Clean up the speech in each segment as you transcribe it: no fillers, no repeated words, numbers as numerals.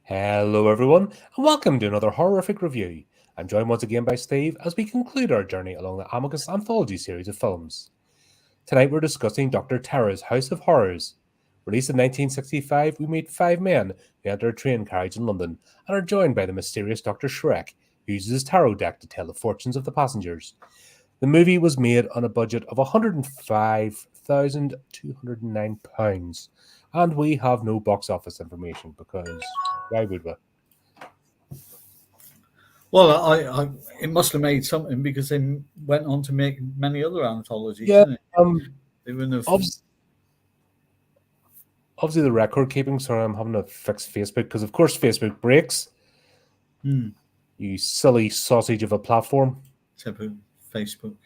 Hello, everyone, and welcome to another horrific review. I'm joined once again by Steve as we conclude our journey along the Amicus anthology series of films. Tonight, we're discussing Dr. Terror's House of Horrors. Released in 1965, we meet five men who enter a train carriage in London and are joined by the mysterious Dr. Schreck, who uses his tarot deck to tell the fortunes of the passengers. The movie was made on a budget of £105,209, and we have no box office information because why would we? Well, it must have made something because they went on to make many other anthologies, Yeah, didn't it? They wouldn't have. obviously the record keeping. Sorry, I'm having to fix Facebook because, of course, Facebook breaks. You silly sausage of a platform. Except for Facebook.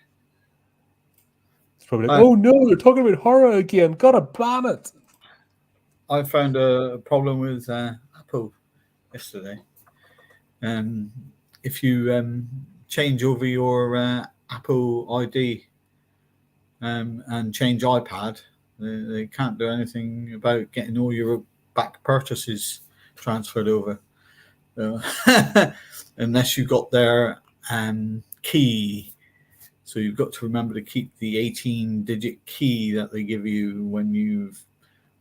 It's probably like, oh no, they're talking about horror again. Gotta ban it. I found a problem with Apple yesterday. If you change over your Apple ID and change iPad, they can't do anything about getting all your back purchases transferred over. Unless you got their key. So you've got to remember to keep the 18-digit key that they give you when you've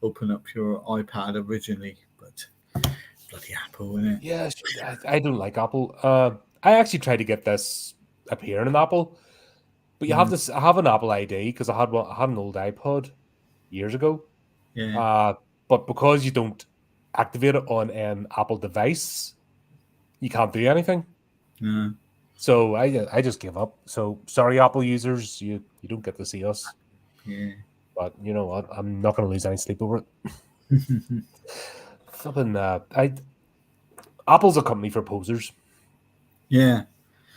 opened up your iPad originally. But bloody Apple, isn't it? Yeah, I don't like Apple. I actually tried to get this appearing in Apple, but you have this. I have an Apple ID because I had an old iPod years ago. Yeah. But because you don't activate it on an Apple device, you can't do anything. No. So I just give up. So sorry, Apple users, you don't get to see us. Yeah. But you know what? I'm not going to lose any sleep over it. Something. Apple's a company for posers. Yeah.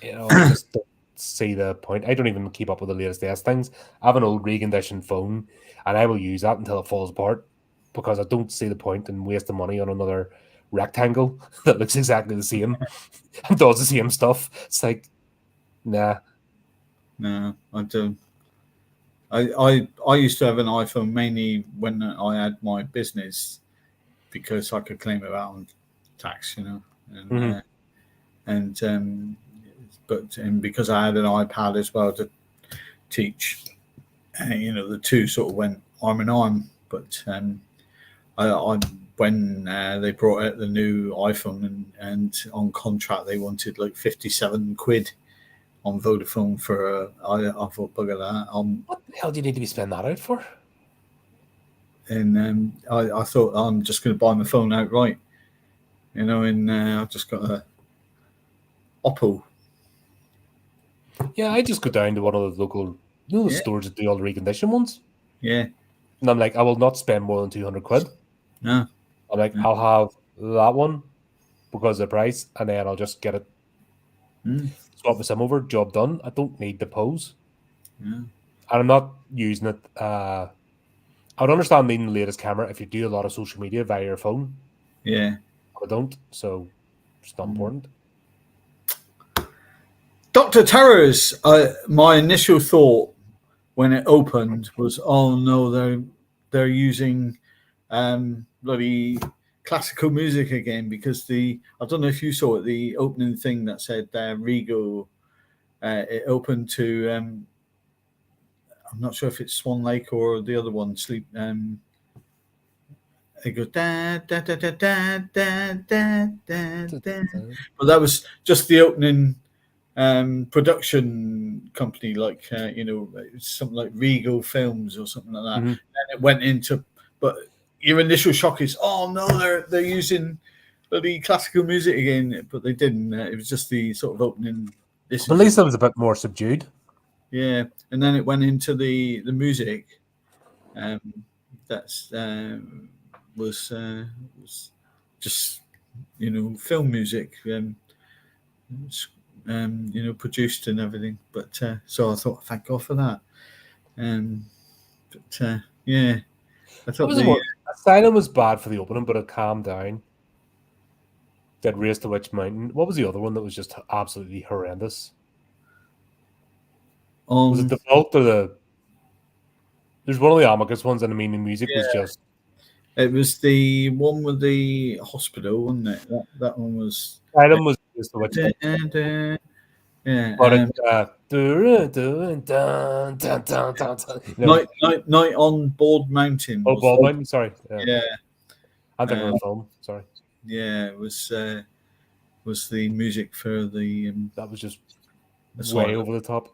You know, I just don't see the point. I don't even keep up with the latest S things. I have an old reconditioned phone, and I will use that until it falls apart because I don't see the point in wasting money on another rectangle that looks exactly the same and does the same stuff. It's like, nah. No, I don't. I used to have an iPhone mainly when I had my business because I could claim it out on tax, and because I had an iPad as well to teach, the two sort of went arm in arm. But I when they brought out the new iPhone and on contract they wanted like 57 quid on Vodafone for I thought bugger that. What the hell do you need to be spending that out for? And I thought I'm just going to buy my phone outright, and I've just got a Oppo. Yeah, I just go down to one of the local stores that do all the recondition ones. Yeah. And I'm like, I will not spend more than 200 quid. No. I'm like, I'll have that one because of the price, and then I'll just get it. Swap the SIM over, job done. I don't need the pose. Yeah. And I'm not using it. I would understand needing the latest camera if you do a lot of social media via your phone. Yeah. I don't, so it's not important. Dr. Terrors, my initial thought when it opened was, oh no, they're using bloody classical music again because I don't know if you saw it, the opening thing that said Regal, it opened to I'm not sure if it's Swan Lake or the other one, Sleep. It goes da da da da da da da da da. But that was just the opening production company, like something like Regal Films or something like that. And it went into, but your initial shock is, oh no, they're using the classical music again, but they didn't. It was just the sort of opening. At least it was a bit more subdued. Yeah, and then it went into the music. That's was just film music, produced and everything. But so I thought, thank God for that. But yeah, I thought Asylum was bad for the opening, but it calmed down. Did Race to Witch Mountain. What was the other one that was just absolutely horrendous? Was it the Vault or the? There's one of the Amicus ones, and I mean the music was just. It was the one with the hospital, wasn't it? That one was. Adam was the witch. Yeah. But it's dun, dun, dun, dun, dun, dun, Night on Bald Mountain. Oh, Bald Mountain. Sorry. Yeah. I'm thinking of the film. Sorry. Yeah, it was the music for the. That was just way asylum. over the top.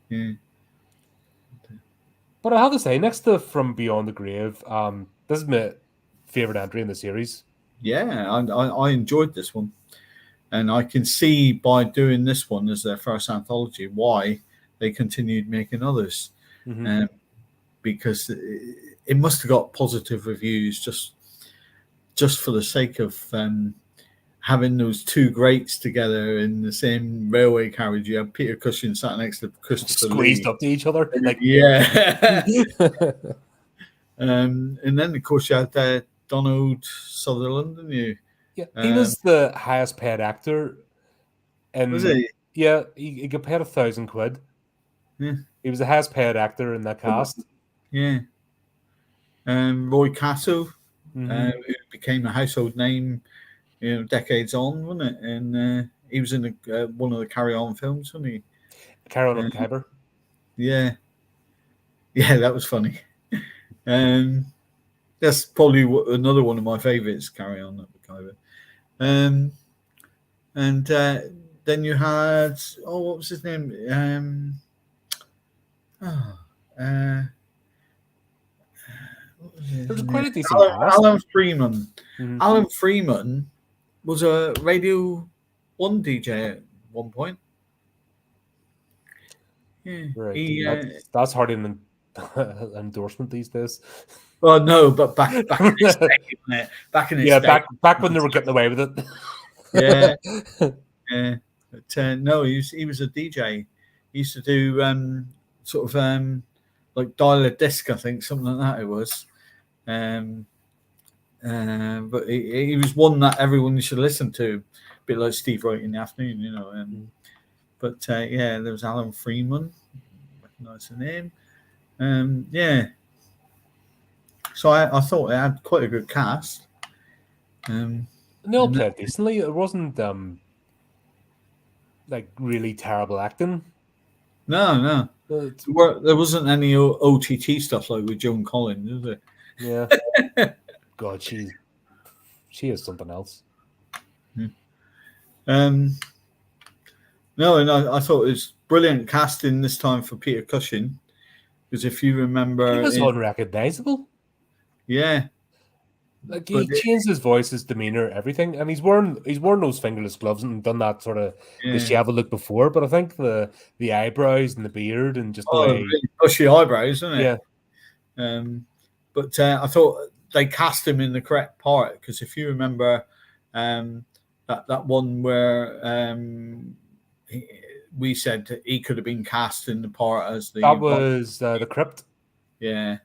Yeah. But I have to say, next to From Beyond the Grave, this is my favorite entry in the series. Yeah, I enjoyed this one, and I can see by doing this one as their first anthology why they continued making others, because it must have got positive reviews just for the sake of having those two greats together in the same railway carriage. You have Peter Cushing sat next to Christopher Squeezed Lee. up to each other. Like, yeah. And then, of course, you had Donald Sutherland, didn't you? Yeah, he was the highest paid actor. And was he? Yeah, he got paid £1,000. Yeah. He was the highest paid actor in that cast. Yeah. Roy Castle, Mm-hmm. who became a household name, decades on, wasn't it? And he was in one of the Carry On films, wasn't he? Carry On Up Kyber. Yeah. Yeah, that was funny. That's probably another one of my favourites, Carry On Up Kyber. And then you had, what was his name? There was quite a decent cast. Alan Freeman. Mm-hmm. Alan Freeman was a Radio 1 DJ at one point. Yeah, right. That's hardly an endorsement these days. Well, no, but back in its day, wasn't it? Back in its day. back when they were getting away with it. Yeah, yeah. But no, he was a DJ. He used to do sort of like Dial a Disc, I think, something like that. It was. But he was one that everyone should listen to, a bit like Steve Wright in the afternoon, But yeah, there was Alan Freeman, recognise the name. Yeah. So I thought it had quite a good cast. They all played decently. It wasn't like really terrible acting. No. There wasn't any OTT stuff like with Joan Collins, is there? Yeah. God, she is something else. No, and I thought it was brilliant casting this time for Peter Cushing, because if you remember, he was unrecognizable. Yeah, like he changed his voice, his demeanor, everything, and he's worn those fingerless gloves and done that sort of disheveled look before. But I think the eyebrows and the beard and just the way really bushy eyebrows, isn't it? Yeah. But I thought they cast him in the correct part, because if you remember that one where we said he could have been cast in the part as the the crypt. Yeah,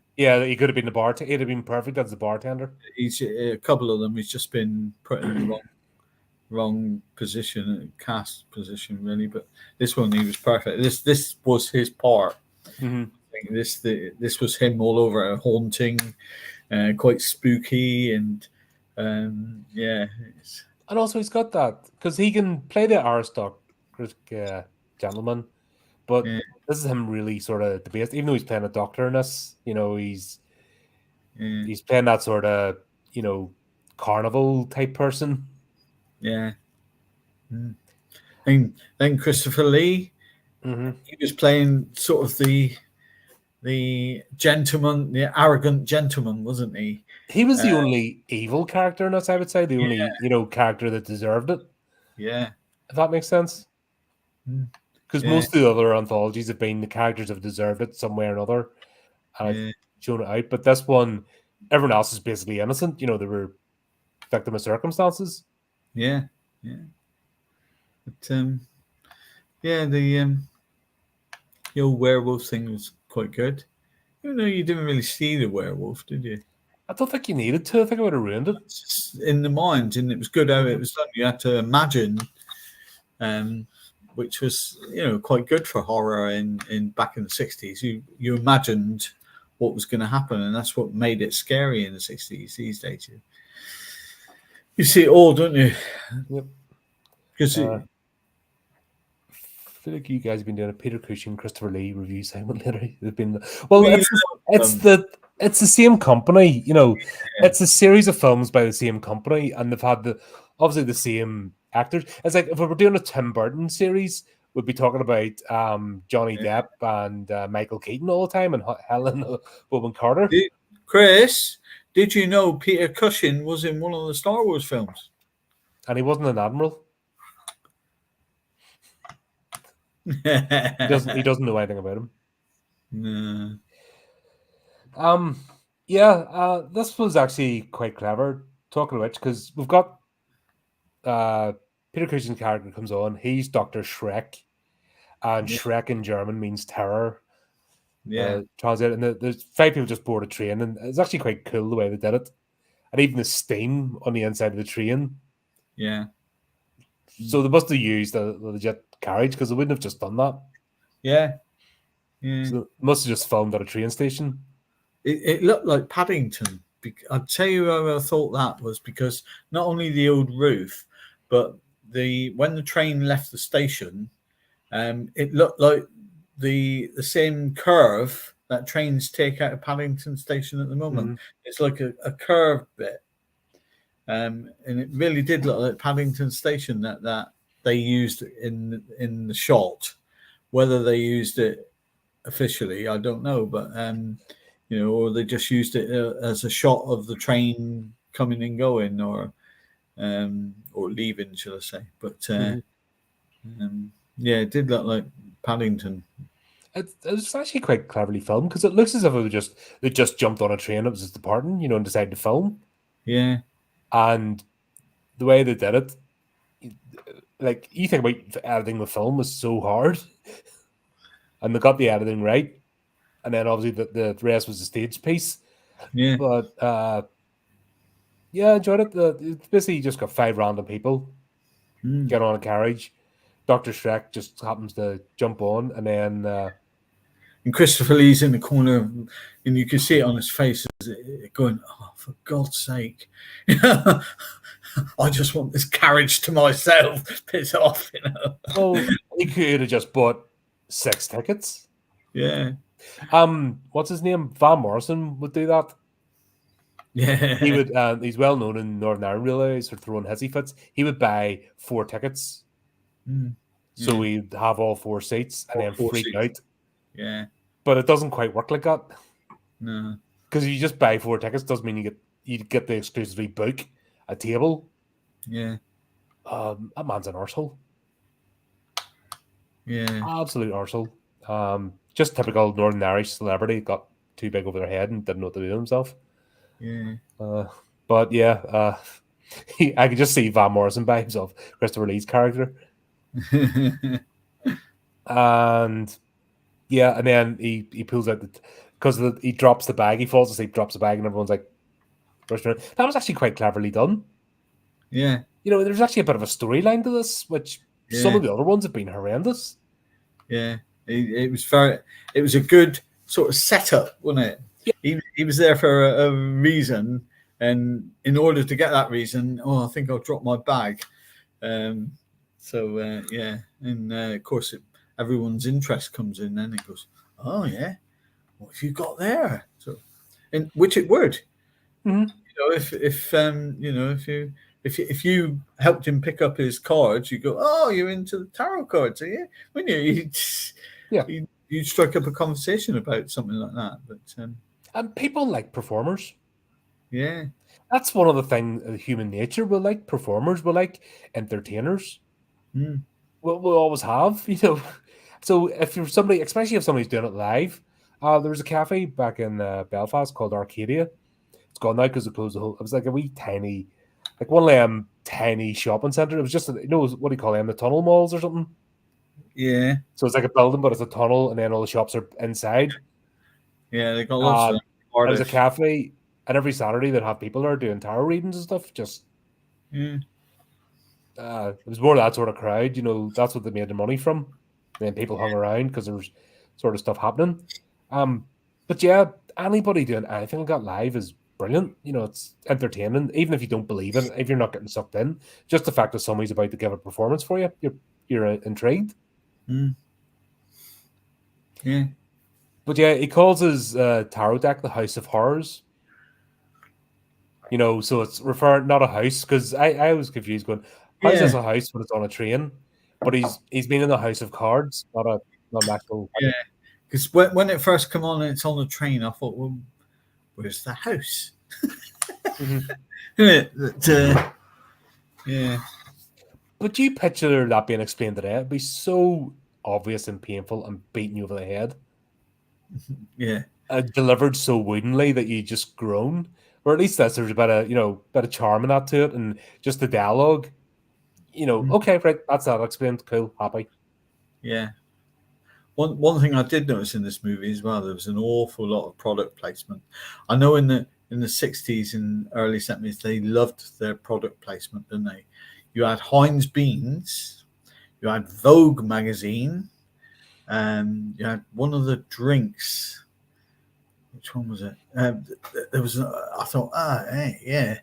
he could have been the bartender. He'd have been perfect as the bartender. He's a couple of them. He's just been put in the wrong position, cast position, really. But this one, he was perfect. This was his part. Mm-hmm. I think this was him all over, haunting, quite spooky, and yeah. And also, he's got that because he can play the aristocratic gentleman, but this is him really sort of debased. Even though he's playing a doctor in this, he's playing that sort of carnival type person. Yeah. And then Christopher Lee, he was playing sort of the gentleman, the arrogant gentleman, wasn't he? He was the only evil character in this, I would say. The only character that deserved it. Yeah. If that makes sense. Because most of the other anthologies have been the characters have deserved it some way or another. And I've shown it out. But this one, everyone else is basically innocent. They were victim of circumstances. Yeah. Yeah. But the old werewolf thing was quite good. Even though you didn't really see the werewolf, did you? I don't think you needed to. I think I would have ruined it. Just in the mind, and it was good how it was done. You had to imagine, which was quite good for horror in back in the 60s. You imagined what was going to happen, and that's what made it scary in the 60s. These days, you see it all, don't you? Yep. Because I feel like you guys have been doing a Peter Cushing, Christopher Lee review segment lately. They've been well, it's the same company, you know. Yeah. It's a series of films by the same company, and they've had obviously the same actors. It's like if we were doing a Tim Burton series, we'd be talking about Johnny Depp and Michael Keaton all the time, and Helen Bonham Carter. Chris, did you know Peter Cushing was in one of the Star Wars films? And he wasn't an admiral. He doesn't know anything about him. No. This was actually quite clever. Talking of which, because we've got Peter Cushing's character comes on. He's Dr. Schreck, and Schreck in German means terror. Yeah. Translated, and there's 5 people just board a train, and it's actually quite cool the way they did it. And even the steam on the inside of the train. Yeah. So they must have used the legit carriage, because they wouldn't have just done that. Yeah. Yeah. So they must have just filmed at a train station. It looked like Paddington. I'll tell you how I thought that was, because not only the old roof, but when the train left the station, it looked like the same curve that trains take out of Paddington Station at the moment. Mhm. It's like a curved bit, and it really did look like Paddington Station that they used in the shot. Whether they used it officially, I don't know, but or they just used it as a shot of the train coming and going, or leaving, shall I say? But it did look like Paddington. It was actually quite cleverly filmed, because it looks as if they just jumped on a train. It was just departing, and decided to film. Yeah, and the way they did it, like, you think about editing the film was so hard, and they got the editing right, and then obviously the rest was the stage piece. Yeah, but I enjoyed it. It's basically, you just got 5 random people get on a carriage. Dr. Schreck just happens to jump on, and then and Christopher Lee's in the corner, and you can see it on his face, going, "Oh, for God's sake! I just want this carriage to myself." Piss off, Well, he could have just bought 6 tickets. Yeah. What's his name? Van Morrison would do that. Yeah. He would. He's well known in Northern Ireland, really, for throwing hissy fits. He would buy 4 tickets, so he'd have all 4 seats, and then freak out. Yeah. But it doesn't quite work like that. No. Because you just buy 4 tickets doesn't mean you get the exclusively book a table. Yeah. That man's an arsehole. Yeah. Absolute arsehole. Just typical Northern Irish celebrity, got too big over their head and didn't know what to do with himself. Yeah. But yeah, I could just see Van Morrison by himself, Christopher Lee's character. And yeah, and then he pulls out because he drops the bag, he falls asleep, drops the bag, and everyone's like rushing around. That was actually quite cleverly done. Yeah. There's actually a bit of a storyline to this, which some of the other ones have been horrendous. Yeah. It was a good sort of setup, wasn't it? Yeah. He was there for a reason, and in order to get that reason, I think I'll drop my bag. And of course everyone's interest comes in. Then it goes, oh yeah, what have you got there? So, and which it would. Mm-hmm. If you helped him pick up his cards, you go, oh, you're into the tarot cards, are you? When you strike up a conversation about something like that. But and people like performers. Yeah, that's one of the things of human nature. We like performers. We like entertainers. We'll always have, So if you're somebody, especially if somebody's doing it live, there was a cafe back in Belfast called Arcadia. It's gone now because it closed the whole. It was like a wee tiny, like one of them tiny shopping centre. It was just, what do you call them? The tunnel malls or something. Yeah. So it's like a building, but it's a tunnel, and then all the shops are inside. Yeah, they got lots of artists. It was a cafe, and every Saturday they'd have people there doing tarot readings and stuff. Just it was more of that sort of crowd. That's what they made the money from. And then people hung around because there was sort of stuff happening. But yeah, anybody doing anything like that live is brilliant. You know, it's entertaining, even if you don't believe it, if you're not getting sucked in. Just the fact that somebody's about to give a performance for you, you're intrigued. Yeah. But yeah, he calls his tarot deck the House of Horrors. You know, so it's referring not a house, because I was confused going, how's this Yeah. a house when it's on a train? But he's been in the House of Cards, not an actual. Yeah. Because when it first come on and it's on the train, I thought, well, where's the house? Mhm. Isn't it? Yeah. But you picture that being explained today, it'd be so obvious and painful and beating you over the head. Yeah. Delivered so woodenly that you just groan. Or at least there's a bit of charm in that to it, and just the dialogue. You know, okay, right, that's that explained. Cool, happy. Yeah. One thing I did notice in this movie as well, there was an awful lot of product placement. I know in the 60s and early 70s they loved their product placement, didn't they? You had Heinz beans, you had Vogue magazine, you had one of the drinks. Which one was it? There was. I thought, hey, yeah,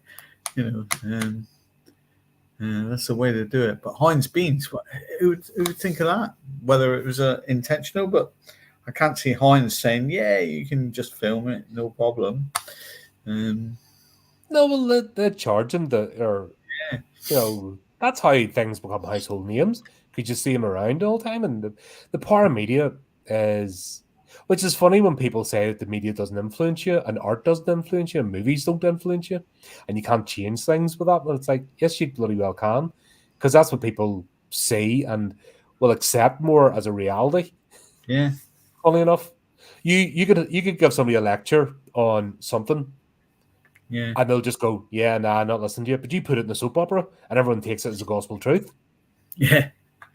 you know, that's the way to do it. But Heinz beans, who would think of that? Whether it was intentional, but I can't see Heinz saying, "Yeah, you can just film it, no problem." No, well, they charge him Yeah, you know, that's how things become household names. Because you see them around all the time, and the power of media is, which is funny when people say that the media doesn't influence you, and art doesn't influence you, and movies don't influence you, and you can't change things with that. But it's like, yes, you bloody well can, because that's what people see and will accept more as a reality. yeah, Funny enough, you could give somebody a lecture on something, yeah, and they'll just go, "Yeah, nah, not listening to you." But you put it in a soap opera, and everyone takes it as a gospel truth. yeah,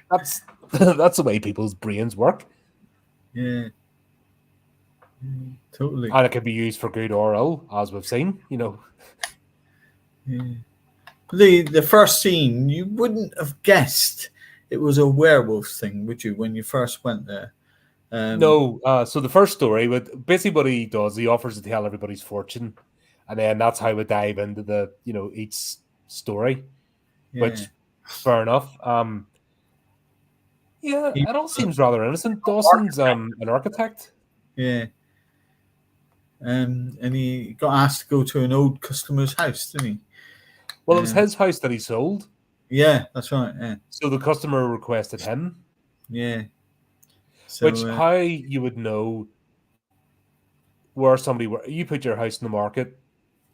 That's that's the way people's brains work, yeah, totally. and it can be used for good or ill, as we've seen. You know, Yeah. The first scene, you wouldn't have guessed it was a werewolf thing, would you? When you first went there. no. So the first story, with basically what he does, he offers to tell everybody's fortune, and then that's how we dive into the each story. Yeah. Which, fair enough. Yeah, He it all was seems rather innocent. an Dawson's architect. an architect. Yeah. And he got asked to go to an old customer's house, didn't he? Well, it was his house that he sold, Yeah, that's right. Yeah. so the customer requested him. Yeah. Which, So how you would know where you put your house in the market.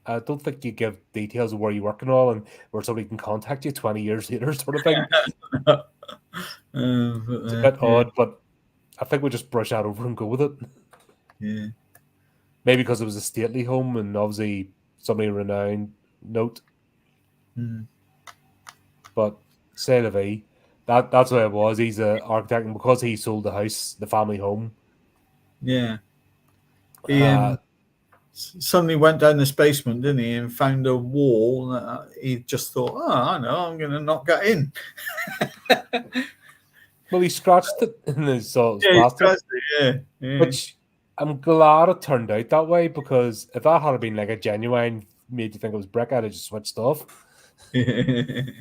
I don't think you give details of where you work and all, and where somebody can contact you 20 years later, sort of thing. It's a bit yeah, odd, but I think we just brush that over and go with it. yeah. Maybe because it was a stately home and obviously somebody renowned note, Mm, but say la vie. That's what it was. He's an architect, and because he sold the house, the family home, yeah. He uh, suddenly went down this basement, didn't he, and found a wall. He just thought, "Oh, I know, I'm going to knock that in." well, he scratched it and he saw it was Yeah, plaster. yeah, yeah. Which I'm glad it turned out that way, because if that had been like a genuine made you think it was brick, I'd have just switched off. I'd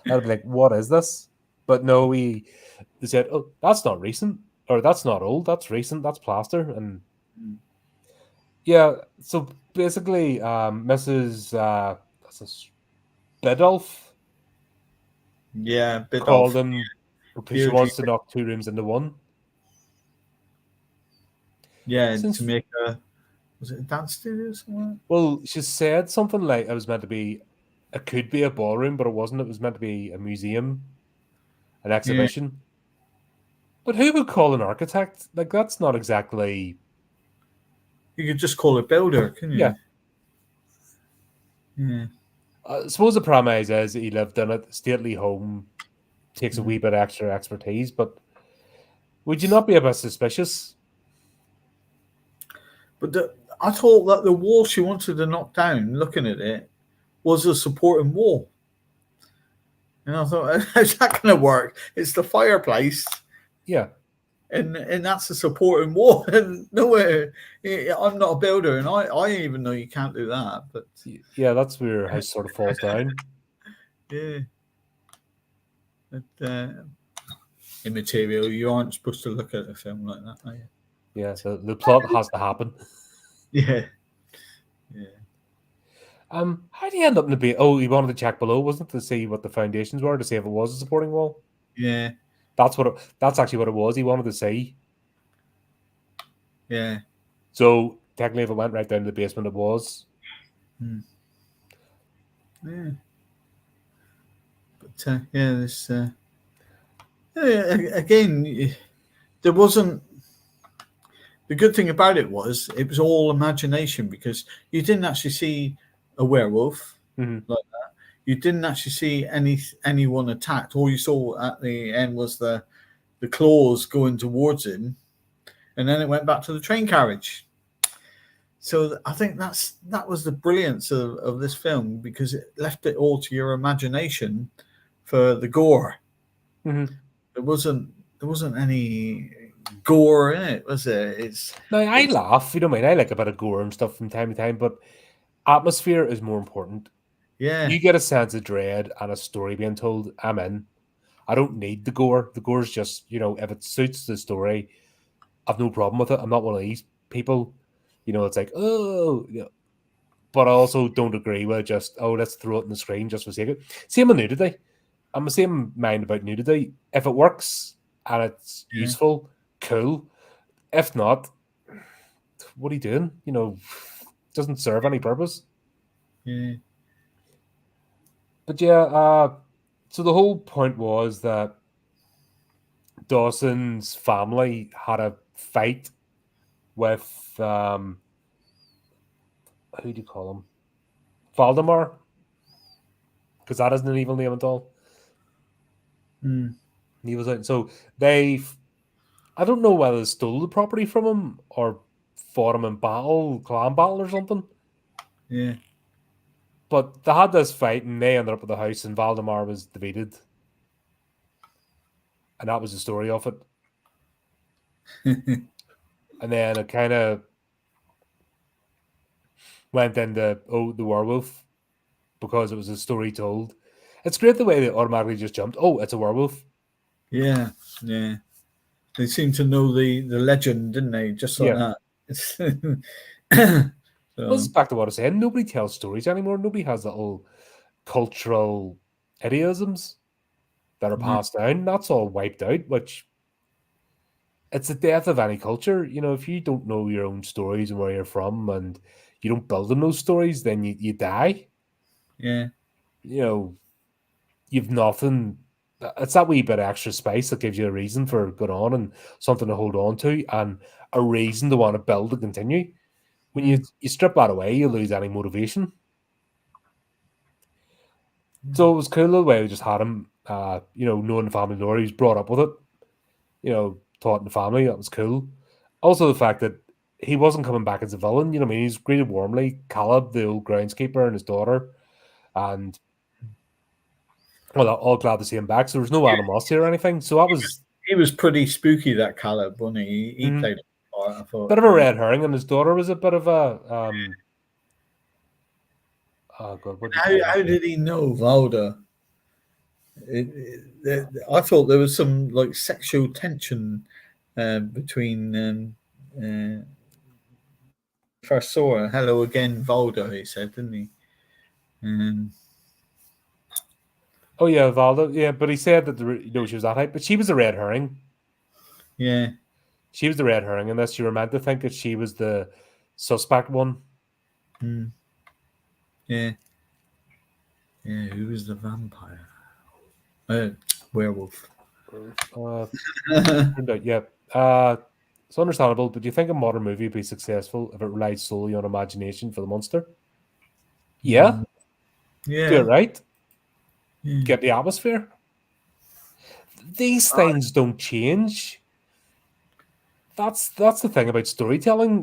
be like, what is this? But no, they said, oh, that's not recent, or that's not old, that's recent, that's plaster. And yeah, so basically, Mrs. That's a Bidulph Yeah, bit called off. him because she Deirdre, wants to knock two rooms into one. yeah, to Since make was it a dance studio or something? Well, she said something like it was meant to be, it could be a ballroom, but it wasn't. It was meant to be a museum, an Yeah, exhibition. But who would call an architect? Like, that's not exactly. you could just call it builder, couldn't Yeah. you? Yeah. I suppose the premise is he lived in it, stately home, takes a wee bit extra expertise, but would you not be a bit suspicious? But I thought that the wall she wanted to knock down, looking at it, was a supporting wall. And I thought, how's that going to work? It's the fireplace. Yeah. and that's a supporting wall. And nowhere, I'm not a builder, and I even know you can't do that. But Yeah, that's where your house sort of falls down. yeah, but, immaterial. You aren't supposed to look at a film like that, are you? Yeah, the plot has to happen. Yeah, yeah. How do you end up in the base? Oh, he wanted to check below, wasn't it, to see what the foundations were, to see if it was a supporting wall? Yeah, That's actually what it was. He wanted to see. yeah. So technically, if it went right down to the basement, it was. Yeah. But yeah, this again, there wasn't. The good thing about it was all imagination, because you didn't actually see a werewolf Mhm. like that. You didn't actually see anyone attacked. All you saw at the end was the claws going towards him, and then it went back to the train carriage. So I think that was the brilliance of this film, because it left it all to your imagination for the gore. Mhm. There wasn't any gore in it, was there? Now, I laugh, you know what I mean? I like a bit of gore and stuff from time to time, but atmosphere is more important. Yeah, You get a sense of dread and a story being told, I'm in. I don't need the gore. The gore's just, if it suits the story, I've no problem with it. I'm not one of these people. It's like, oh, but I also don't agree with just, oh, let's throw it in the screen just for sake of it. Same with nudity. I'm the same mind about nudity. If it works and it's useful, cool. If not, what are you doing? Doesn't serve any purpose. yeah, But yeah, so the whole point was that Dawson's family had a fight with who do you call him? Valdemar, because that isn't an evil name at all. He was out, so I don't know whether they stole the property from him or fought him in clan battle or something. yeah. But they had this fight and they ended up at the house and Valdemar was defeated. And that was the story of it. And then it kind of went into, the werewolf, because it was a story told. It's great the way they automatically just jumped, oh, it's a werewolf. Yeah, yeah. They seem to know the legend, didn't they? Just like that. Well, this is back to what I was saying. Nobody tells stories anymore. Nobody has little cultural idioms that are passed down. That's all wiped out, which it's the death of any culture. If you don't know your own stories and where you're from and you don't build on those stories, then you die. Yeah. You've nothing. It's that wee bit of extra spice that gives you a reason for going on and something to hold on to and a reason to want to build and continue. When you strip that away, you lose any motivation. So it was cool the way we just had him, knowing the family lore. He was brought up with it, taught in the family. That was cool. Also, the fact that he wasn't coming back as a villain. I mean, he's greeted warmly. Caleb, the old groundskeeper, and his daughter, and all glad to see him back. So there was no animosity or anything. So that was. He was pretty spooky, that Caleb, wasn't he? He played a part, I thought. Bit of a red herring, and his daughter was a bit of a. Oh God! How did he know Valda? I thought there was some like sexual tension between. First saw her, hello again, Valda. He said, didn't he? Oh yeah, Valda. Yeah, but he said that she was that height, but she was a red herring. Yeah, she was the red herring, unless you were meant to think that she was the suspect one. Yeah. Yeah, who was the vampire? Werewolf. Yeah. It's understandable, but do you think a modern movie would be successful if it relied solely on imagination for the monster? Yeah. Yeah. Do it right. Get the atmosphere. These things don't change. That's the thing about storytelling.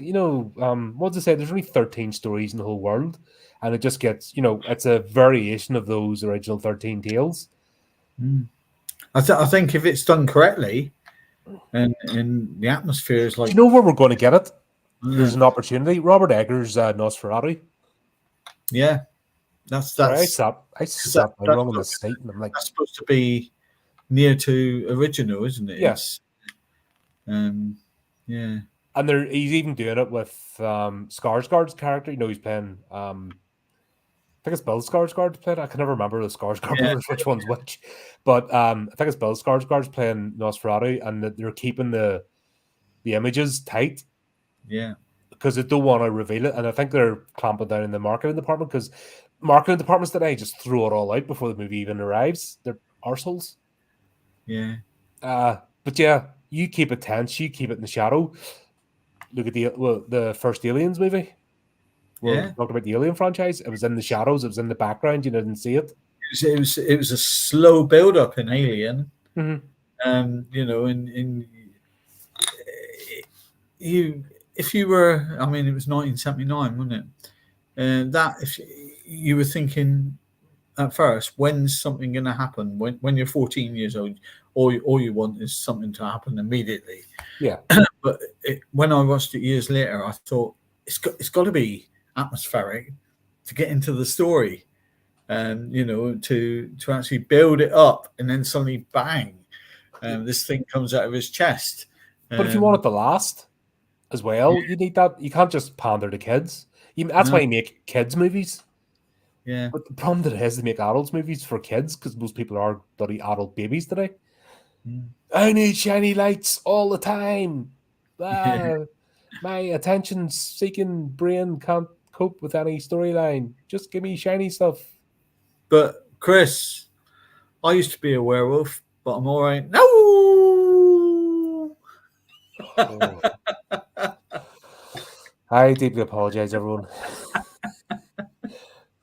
What does it say? There's only 13 stories in the whole world, and it just gets, it's a variation of those original 13 tales. I think if it's done correctly, and the atmosphere is Do like, you know where we're going to get it? There's an opportunity. Robert Eggers' Nosferatu. yeah, that's Sorry, because I sat down wrong in the seat, and I'm like, that's supposed to be near to original, isn't it? yeah. It's yeah, And he's even doing it with Skarsgård's character. He's playing. I think it's Bill Skarsgård's playing. I can never remember the Skarsgård yeah, brothers, which one's which. But I think it's Bill Skarsgård's playing Nosferatu, and they're keeping the images tight yeah, because they don't want to reveal it. And I think they're clamping down in the marketing department because marketing departments today just throw it all out before the movie even arrives. They're arseholes. yeah, But yeah, you keep it tense. You keep it in the shadow. Look at the first Aliens movie. Where we yeah. talked about the Alien franchise. It was in the shadows. It was in the background. You didn't see it. It was a slow build up in Alien. Mm-hmm. You know, in you if you were, I mean, it was 1979, wasn't it? And that if you were thinking at first, when's something going to happen? When you're 14 years old, all you want is something to happen immediately. Yeah. But when I watched it years later, I thought it's got to be atmospheric to get into the story, and to actually build it up, and then suddenly bang, this thing comes out of his chest. But if you want it to last as well, you need that. You can't just pander to kids. That's why you make kids movies. Yeah. But the problem that it is to make adults movies for kids because most people are bloody adult babies today. I need shiny lights all the time. My attention-seeking brain can't cope with any storyline. Just give me shiny stuff. But Chris, I used to be a werewolf, but I'm all right. No. Oh. I deeply apologize, everyone.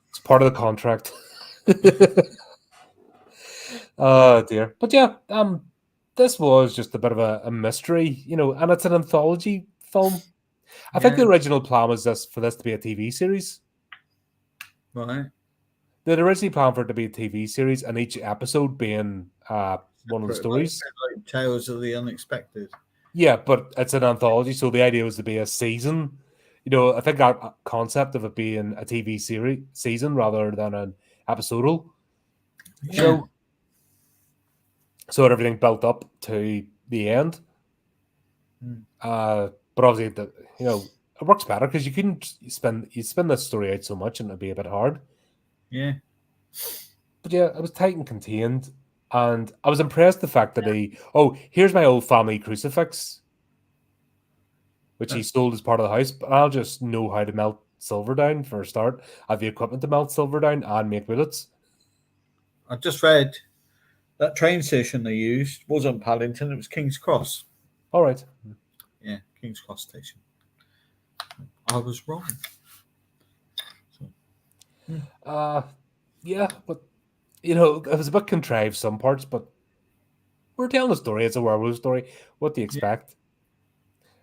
It's part of the contract. Oh dear. But yeah, this was just a bit of a mystery, and it's an anthology film. I think the original plan was for this to be a TV series. Right. They'd originally planned for it to be a TV series, and each episode being one of the stories. Like Tales of the Unexpected. Yeah, but it's an anthology, so the idea was to be a season. I think that concept of it being a TV series season rather than an episodal show. So everything built up to the end. But obviously, it works better because you couldn't spin this story out so much, and it'd be a bit hard. Yeah. But yeah, it was tight and contained, and I was impressed the fact that here's my old family crucifix, which he stole as part of the house. But I'll just know how to melt silver down for a start. I have the equipment to melt silver down and make bullets. I just read that train station they used wasn't Paddington; it was King's Cross. All right. Yeah, King's Cross station. I was wrong. Yeah, but it was a bit contrived some parts, but we're telling a story. It's a werewolf story. What do you expect?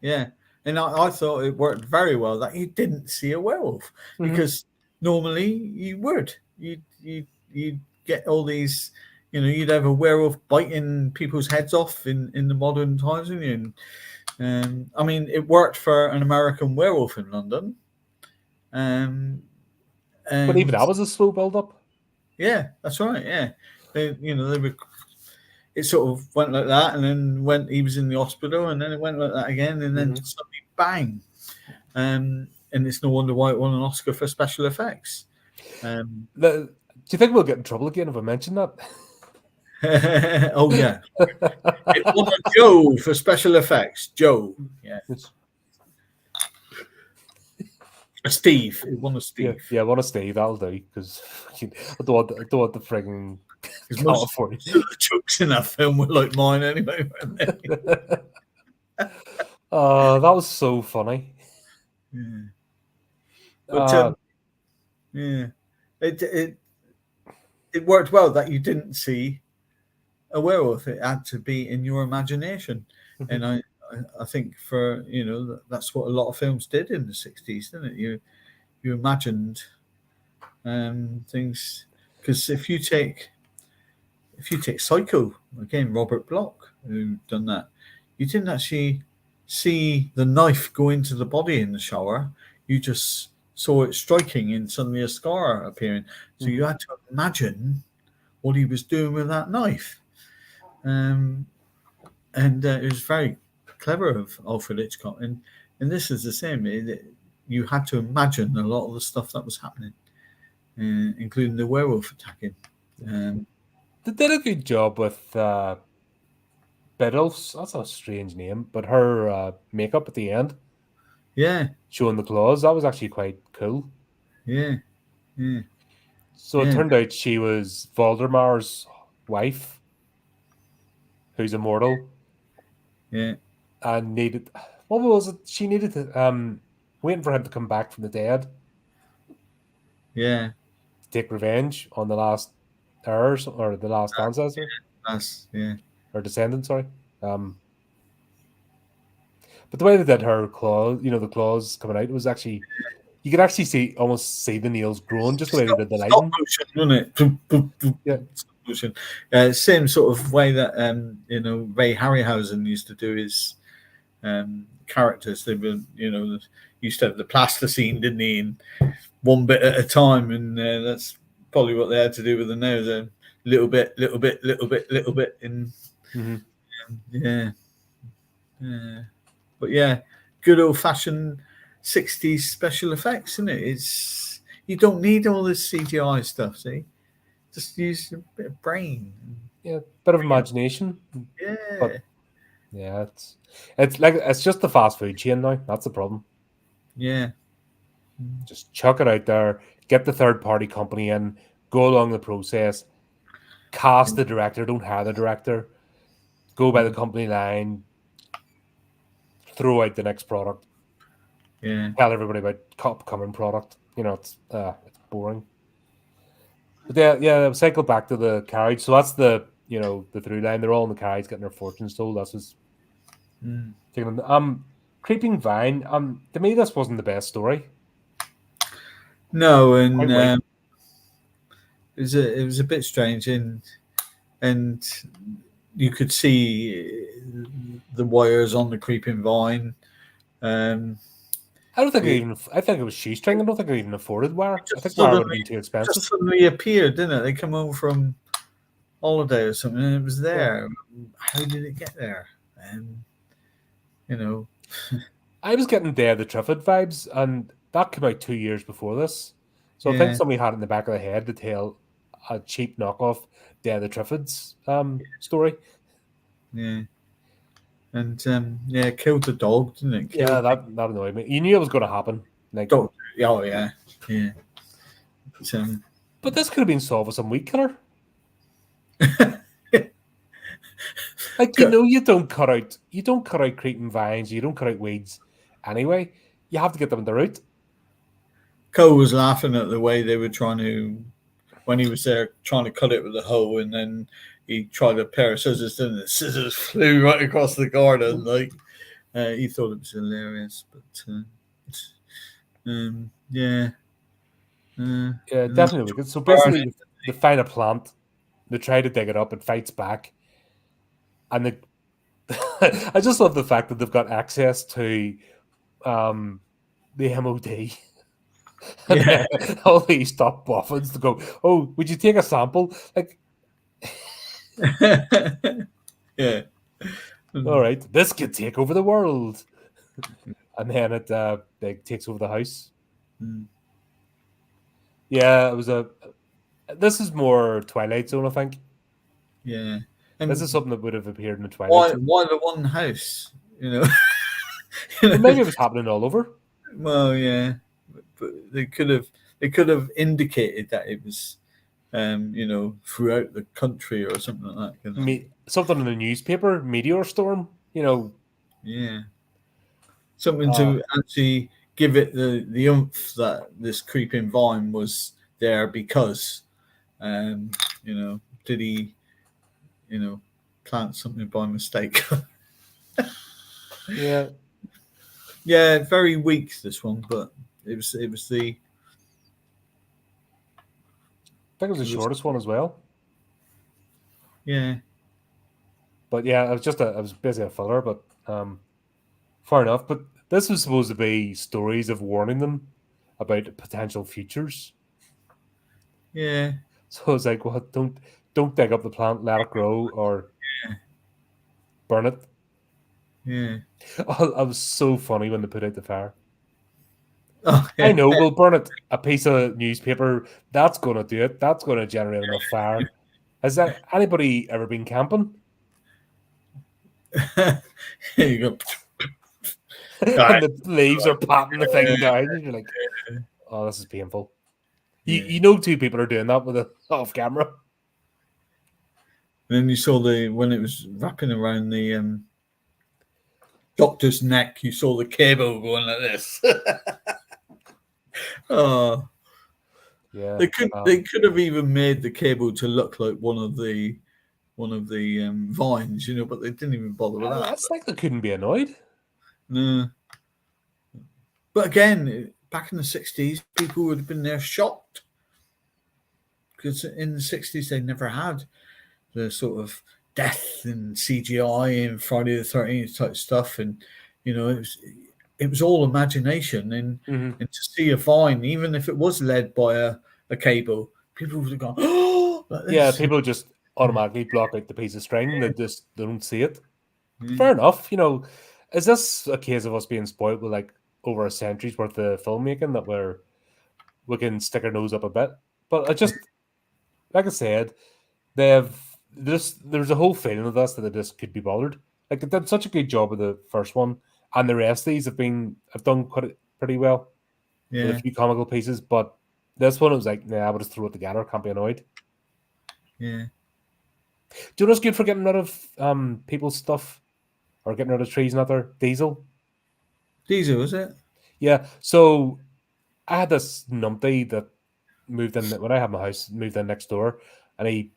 Yeah. And I thought it worked very well that you didn't see a werewolf because normally you would. You'd get all these, you'd have a werewolf biting people's heads off in the modern times, and I mean, it worked for an American Werewolf in London. But even that was a slow build up. Yeah, that's right. Yeah, they were. It sort of went like that, and then he was in the hospital, and then it went like that again, and then suddenly bang. And it's no wonder why it won an Oscar for special effects. Do you think we'll get in trouble again if I mention that? Oh yeah, it won a Joe for special effects. Joe, yeah. A Steve. It won a Steve. Yeah, one of Steve. That'll do because I don't want the frigging California. Most of the jokes in that film were like mine anyway. That was so funny. Yeah. But yeah, it worked well that you didn't see a werewolf. It had to be in your imagination, and I think for that's what a lot of films did in the 60s, didn't it? You imagined things, because if you take Psycho again, Robert Bloch, who done that, you didn't actually see the knife go into the body in the shower. You just saw it striking and suddenly a scar appearing. So you had to imagine what he was doing with that knife. And it was very clever of Alfred Hitchcock. And this is the same. You had to imagine a lot of the stuff that was happening, including the werewolf attacking. They did a good job with Biddles. That's a strange name, but her makeup at the end, Yeah, showing the claws, that was actually quite cool. yeah, yeah, So it yeah, turned out she was Voldemar's wife, who's immortal, yeah, and needed, what was it? She needed to waiting for him to come back from the dead yeah. to take revenge on the last heirs or the last ancestor That's yeah, or descendant, sorry. But the way they did her claws, the claws coming out, was actually, you could actually almost see the nails growing just the way they did the stop lighting. motion, wasn't it? Boop, boop, boop, Yeah. stop motion. Same sort of way that Ray Harryhausen used to do his characters. They were used to have the plasticine, didn't he? And one bit at a time, and that's probably what they had to do with the nails. A little bit, little bit, little bit, little bit, and yeah. But yeah, good old fashioned 60s special effects, isn't it? It's you don't need all this CGI stuff, see? Just use a bit of brain. Yeah, bit of imagination. Yeah. But yeah, it's just the fast food chain now. That's the problem. Yeah. Just chuck it out there, get the third party company in, go along the process, cast the director, don't hire the director, go by the company line, throw out the next product. Yeah. Tell everybody about upcoming product. It's boring. But yeah, cycle back to the carriage. So that's the through line. They're all in the carriage getting their fortunes told. That's what's taking them. Creeping Vine. To me, this wasn't the best story. No, and Quite it was a bit strange, and you could see the wires on the creeping vine. I don't think I think it was shoestring. I don't think I even afforded wire. I think wire would have been too Just expensive. suddenly appeared, didn't it? They come home from holiday or something, and it was there. How did it get there? I was getting Day of the Triffid vibes, and that came out 2 years before this. So I think Yeah. somebody had it in the back of the head to tell a cheap knockoff Day of the Triffids story. Yeah. And killed the dog, didn't it? Yeah, that annoyed me. You knew it was going to happen. Dog. Oh yeah. Yeah. But this could have been solved with some weed killer. You don't cut out creeping vines, you don't cut out weeds anyway. You have to get them in the root. Cole was laughing at the way they were trying to, when he was there trying to cut it with a hoe, and then he tried a pair of scissors, and the scissors flew right across the garden. Like he thought it was hilarious, but yeah. Yeah, definitely. So basically, they find a plant, they try to dig it up, it fights back, and I just love the fact that they've got access to the MOD. Yeah. All these top boffins to go, oh, would you take a sample? Like, yeah. all right, this could take over the world. And then it takes over the house. Yeah, it was this is more Twilight Zone, I think. Yeah. This is something that would have appeared in the Twilight Zone. Why the one house? Well, maybe it was happening all over. Well, yeah, but they could have indicated that it was, throughout the country or something like that. Something in the newspaper, meteor storm. Yeah, something to actually give it the oomph that this creeping vine was there because, did he, plant something by mistake? Yeah. Yeah, very weak this one, but it was the. I think it was the shortest one as well. Yeah. But yeah, it was basically a filler, but fair enough. But this was supposed to be stories of warning them about potential futures. Yeah. So it's like, well, don't dig up the plant, let it grow, or burn it. Yeah. Oh, it was so funny when they put out the fire. Oh, I yeah. know, we'll burn it. A piece of newspaper, that's going to do it. That's going to generate enough fire. Has that anybody ever been camping? Here you go. And the leaves are patting the thing down, and you're like, oh, this is painful. Yeah. You know, two people are doing that with it off camera. And then you saw when it was wrapping around the doctor's neck, you saw the cable going like this. Oh, Yeah, they could have even made the cable to look like one of the vines, but they didn't even bother with that. it's like they couldn't be annoyed. No. But again, back in the 60s, people would have been there shocked because in the 60s they never had the sort of death and CGI and Friday the 13th type stuff, and it was all imagination, and to see a vine, even if it was led by a cable, people would have gone, oh, like Yeah, this. people just automatically block out the piece of string. They don't see it. Yeah. Fair enough. Is this a case of us being spoiled with like over a century's worth of filmmaking that we can stick our nose up a bit? But I just, like I said, there's a whole feeling of this that they just could be bothered. Like they did such a good job with the first one, and the rest of these have done pretty well with a Yeah, few comical pieces. But this one, it was like, nah, we'll just throw it together. Can't be annoyed. yeah. Do you know what's good for getting rid of people's stuff or getting rid of trees and other diesel? Diesel, was it? Yeah. So I had this numpty that moved in when I had my house, moved in next door, and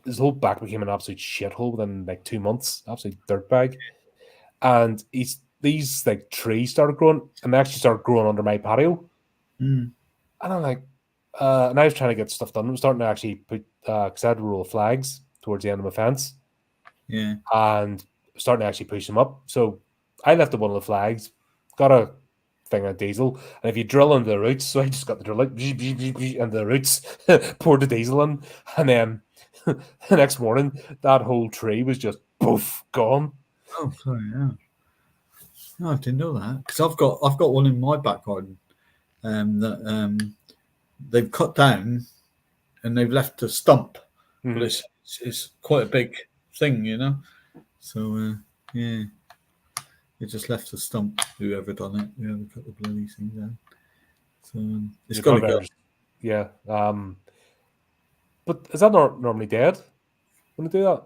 his whole back became an absolute shithole within like 2 months, absolute dirtbag. And these like trees started growing, and they actually started growing under my patio. Mm. And I'm like, and I was trying to get stuff done. I was starting to actually put because I had a row of flags towards the end of my fence, Yeah. and starting to actually push them up. So I lifted one of the flags, got a thing of diesel, and if you drill into the roots, so I just got the drill out into the roots, poured the diesel in, and then the next morning that whole tree was just poof gone. Oh, sorry, yeah. No, I didn't know that because I've got one in my back garden that they've cut down and they've left a stump, but it's quite a big thing. So yeah, they just left a stump. Whoever done it, whoever cut the bloody thing down. So it's got to go. Yeah. But is that not normally dead when they do that?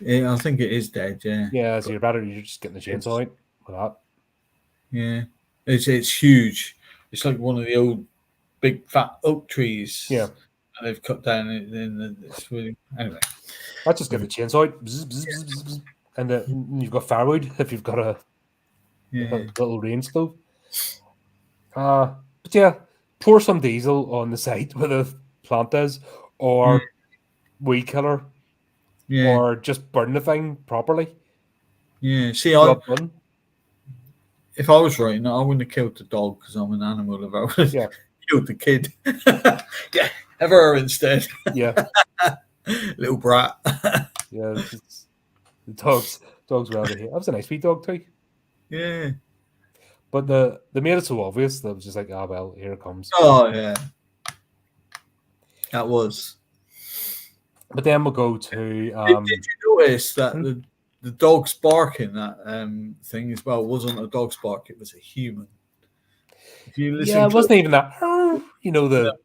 Yeah, I think it is dead. Yeah. Yeah, so you're just getting the chainsaw out with that. Yeah, it's huge. It's like one of the old big fat oak trees. Yeah. And they've cut down and it's really anyway. Let's just get the chainsaw out, bzz, bzz, bzz, bzz, and you've got firewood if you've got a little range stove. But yeah, pour some diesel on the site where the plant is, or weed killer, or just burn the thing properly. Yeah, see, if I was writing, I wouldn't have killed the dog because I'm an animal. If I would have killed the kid, yeah, have her instead. Yeah, little brat. Yeah, the dog's rather here. That was a nice wee dog too. Yeah, but they made it so obvious that it was just like, ah, well, here it comes. Oh yeah, that was. But then we'll go to. Did you notice that the dog's barking that thing as well wasn't a dog's bark; it was a human. If you listen, it wasn't even that. The.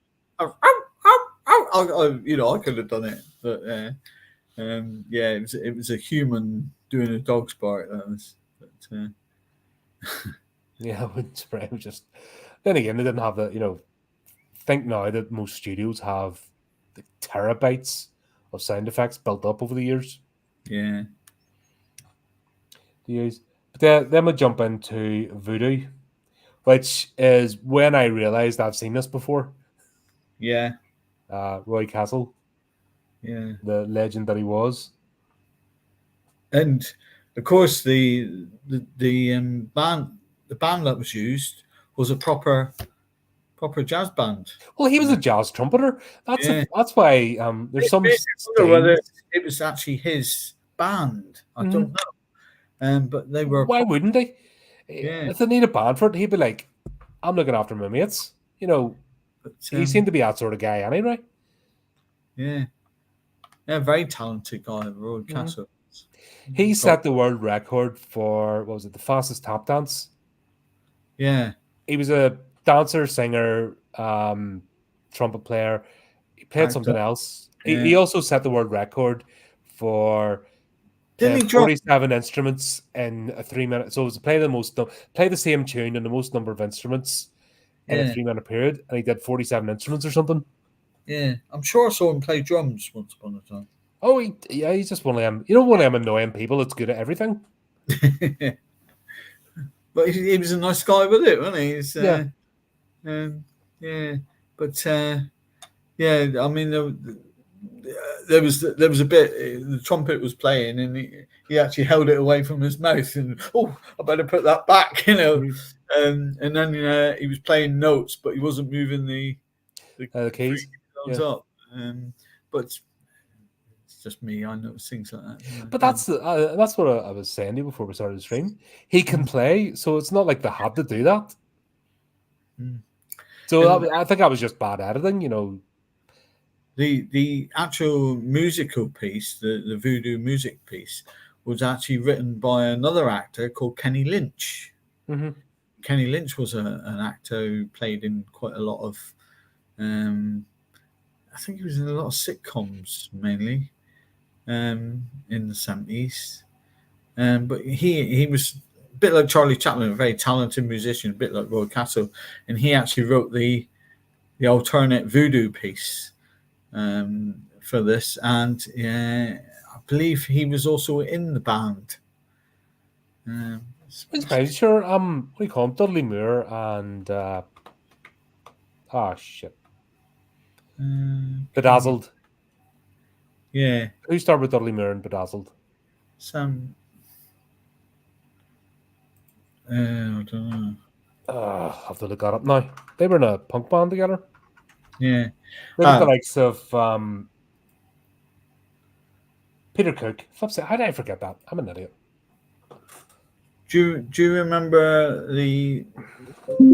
I could have done it, but yeah, it was a human doing a dog's bark. That was, but, yeah, I wouldn't spray. Just then again, they didn't have the. Think now that most studios have the terabytes of sound effects built up over the years. Yeah. To use, but then we jump into Voodoo, which is when I realized I've seen this before. Yeah. Roy Castle. Yeah. The legend that he was. and of course the band that was used was a proper jazz band. Well, he was a jazz trumpeter. Yeah, That's why there's it some made me wonder whether scenes. it was actually his band. I don't Mhm. know. But they were Why proper. wouldn't they? Yeah, If they need a band for it, he'd be like, "I'm looking after my mates." but He seemed to be that sort of guy anyway. yeah, yeah, very talented guy, Road Mhm. Castle. He Got set the world record for what was it, the fastest tap dance. yeah, He was a dancer, singer, trumpet player. He played actor. something else. He Yeah, also set the world record for didn't playing he drop? 47 instruments in a 3 minute. So it was to play the same tune in the most number of instruments in a Yeah, 3 minute period, and he did 47 instruments or something. yeah. I'm sure I saw him play drums once upon a time. Oh, yeah, he's just one of them. You know, one of them annoying people that's good at everything. But he was a nice guy with it, wasn't he? Yeah. Yeah, but yeah, I mean, there was a bit. The trumpet was playing, and he actually held it away from his mouth, and I better put that back, Mhm. And then he was playing notes, but he wasn't moving the The three keys. keys Yeah. up. But it's just me. I notice things like that. But that's what I was saying to you before we started the stream. He can play, so it's not like they had to do that. Mm. So And I think that was just bad editing, the actual musical piece, the voodoo music piece, was actually written by another actor called Kenny Lynch. Mhm. Kenny Lynch was an actor who played in quite a lot of. I think he was in a lot of sitcoms mainly in the 70s. But he was a bit like Charlie Chaplin, a very talented musician, a bit like Roy Castle, and he actually wrote the alternate voodoo piece for this, and I believe he was also in the band. It's fine. Sure. What do you call him? Dudley Moore and shit, Okay. Bedazzled. Yeah, Who started with Dudley Moore and Bedazzled? some. I don't know. I have to look that up now. They were in a punk band together. Yeah. They were the likes of Peter Cook. How did I forget that? I'm an idiot. Do you remember the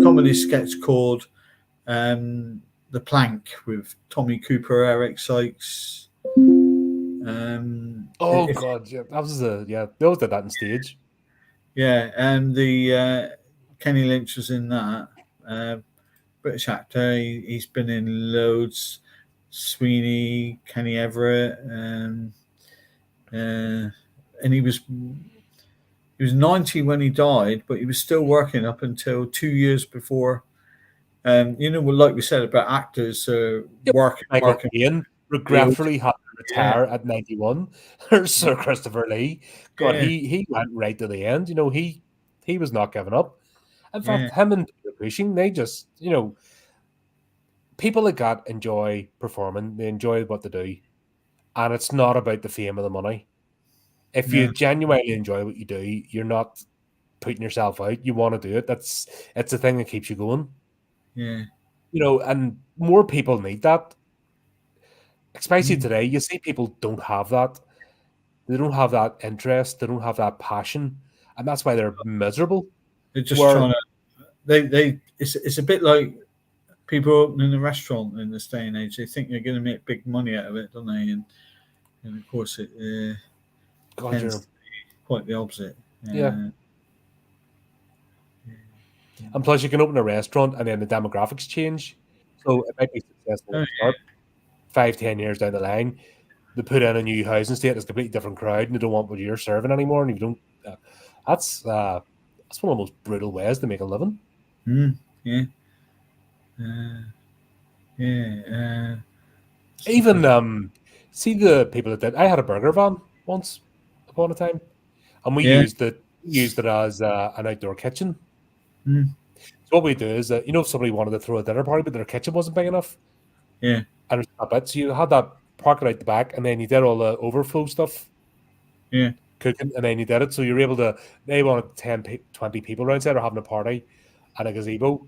comedy sketch called The Plank with Tommy Cooper, Eric Sykes? Oh god, yeah, they always did that on stage. Yeah, and the Kenny Lynch was in that. British actor. He's been in loads. Sweeney, Kenny Everett, and he was 90 when he died, but he was still working up until 2 years before. Like we said about actors Yep. Michael working. Caine regretfully had to retire at 91. Or Sir Christopher Lee. God, Yeah, he went right to the end. He was not giving up. In yeah, fact, him and Peter Cushing, they just, people like that enjoy performing. They enjoy what they do. And it's not about the fame or the money. If you no, genuinely enjoy what you do, you're not putting yourself out. You want to do it. It's the thing that keeps you going. yeah. And more people need that. Especially Mm. today, you see people don't have that. They don't have that interest. They don't have that passion, and that's why they're miserable. They're just Where trying to. They. It's a bit like people opening a restaurant in this day and age. They think they're going to make big money out of it, don't they? And of course, it God, tends to be quite the opposite. yeah. And plus, you can open a restaurant, and then the demographics change, so it might be successful at Oh, the start. 5, 10 years down the line, they put in a new housing estate. It's a completely different crowd, and they don't want what you're serving anymore. And you don't. That's one of the most brutal ways to make a living. yeah. Yeah. Even see the people that did. I had a burger van once upon a time, and we Yeah. used it as an outdoor kitchen. Mm. So what we do is that if somebody wanted to throw a dinner party, but their kitchen wasn't big enough, Yeah. and there's a bit, so you had that pocket out the back, and then you did all the overflow stuff. Yeah. cooking, and then you did it. So you're able to, they wanted 20 people around there having a party and a gazebo,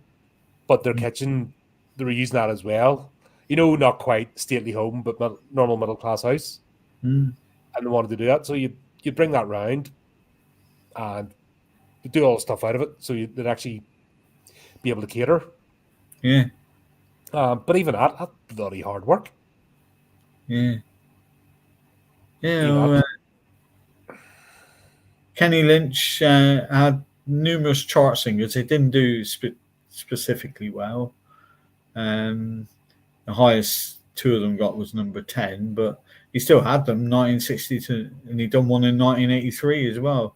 but their kitchen, they were using that as well. Not quite stately home, but normal middle class house. Mm. And they wanted to do that. So you bring that round and do all the stuff out of it. So they'd actually be able to cater. Yeah. But even that's bloody hard work. Yeah. Even Kenny Lynch had numerous chart singers. They didn't do specifically well. The highest two of them got was number 10, but he still had them 1960 and he done one in 1983 as well.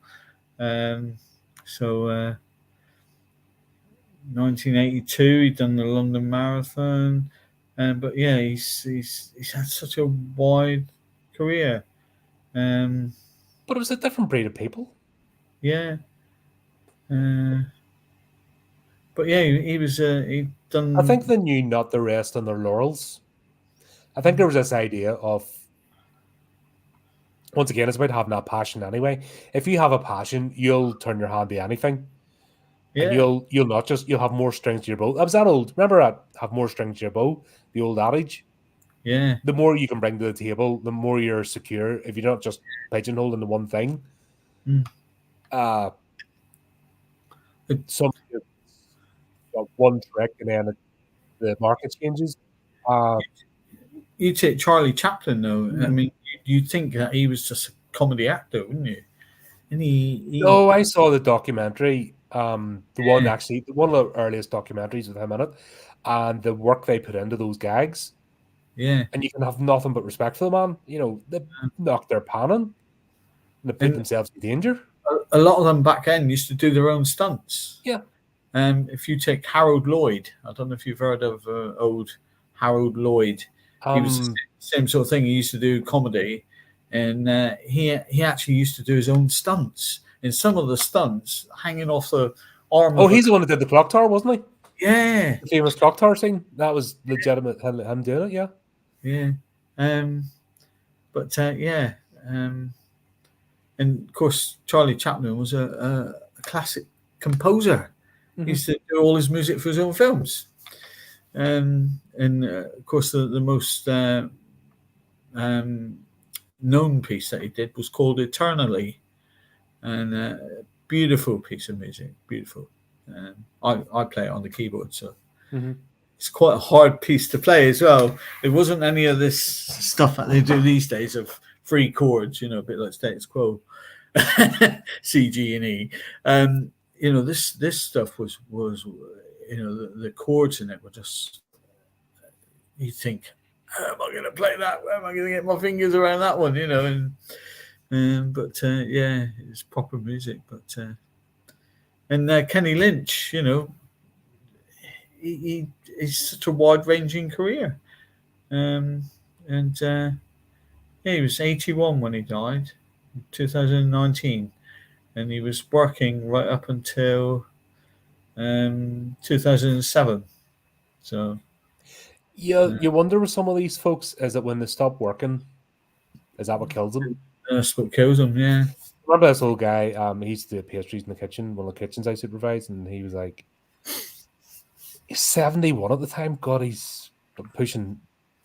1982 he done the London Marathon, but yeah, he's had such a wide career. But it was a different breed of people. Yeah. But yeah, he was he done. I think they knew not to rest on their laurels. I think there was this idea of, once again, it's about having that passion anyway. If you have a passion, you'll turn your hand to anything. And Yeah. you'll have more strings to your bow. That was that old. Remember that, have more strings to your bow, the old adage. Yeah. The more you can bring to the table, the more you're secure. If you're not just pigeonholed into one thing. Some got one trick and then the market changes. You take Charlie Chaplin though. I mean, you'd think that he was just a comedy actor, wouldn't you? And No, I saw the documentary. One of the earliest documentaries with him in it, and the work they put into those gags. Yeah. And you can have nothing but respect for the man. They knocked their pan in, and they put themselves in danger. A lot of them back then used to do their own stunts. Yeah. If you take Harold Lloyd, I don't know if you've heard of old Harold Lloyd. He was the same sort of thing. He used to do comedy, and he actually used to do his own stunts. And some of the stunts hanging off the arm. Oh, he's the one that did the clock tower, wasn't he? Yeah. The famous clock tower scene. That was legitimate. Him doing it. Yeah. Yeah. And of course, Charlie Chaplin was a classic composer. Mm-hmm. He used to do all his music for his own films. And of course, the most known piece that he did was called Eternally. And a beautiful piece of music, beautiful. I play it on the keyboard, so it's quite a hard piece to play as well. It wasn't any of this stuff that they do these days of free chords, a bit like status quo, C, G, and E. This stuff was the chords in it were just, you think, how am I going to play that? Where am I going to get my fingers around that one? Yeah, it's proper music. But Kenny Lynch, he's such a wide-ranging career. He was 81 when he died, in 2019, and he was working right up until 2007. So, yeah, you wonder with some of these folks, is it when they stop working, is that what kills them? That's what kills them, yeah. Remember this old guy, he used to do pastries in the kitchen, one of the kitchens I supervised, and he was like, he's 71 at the time. God, he's pushing,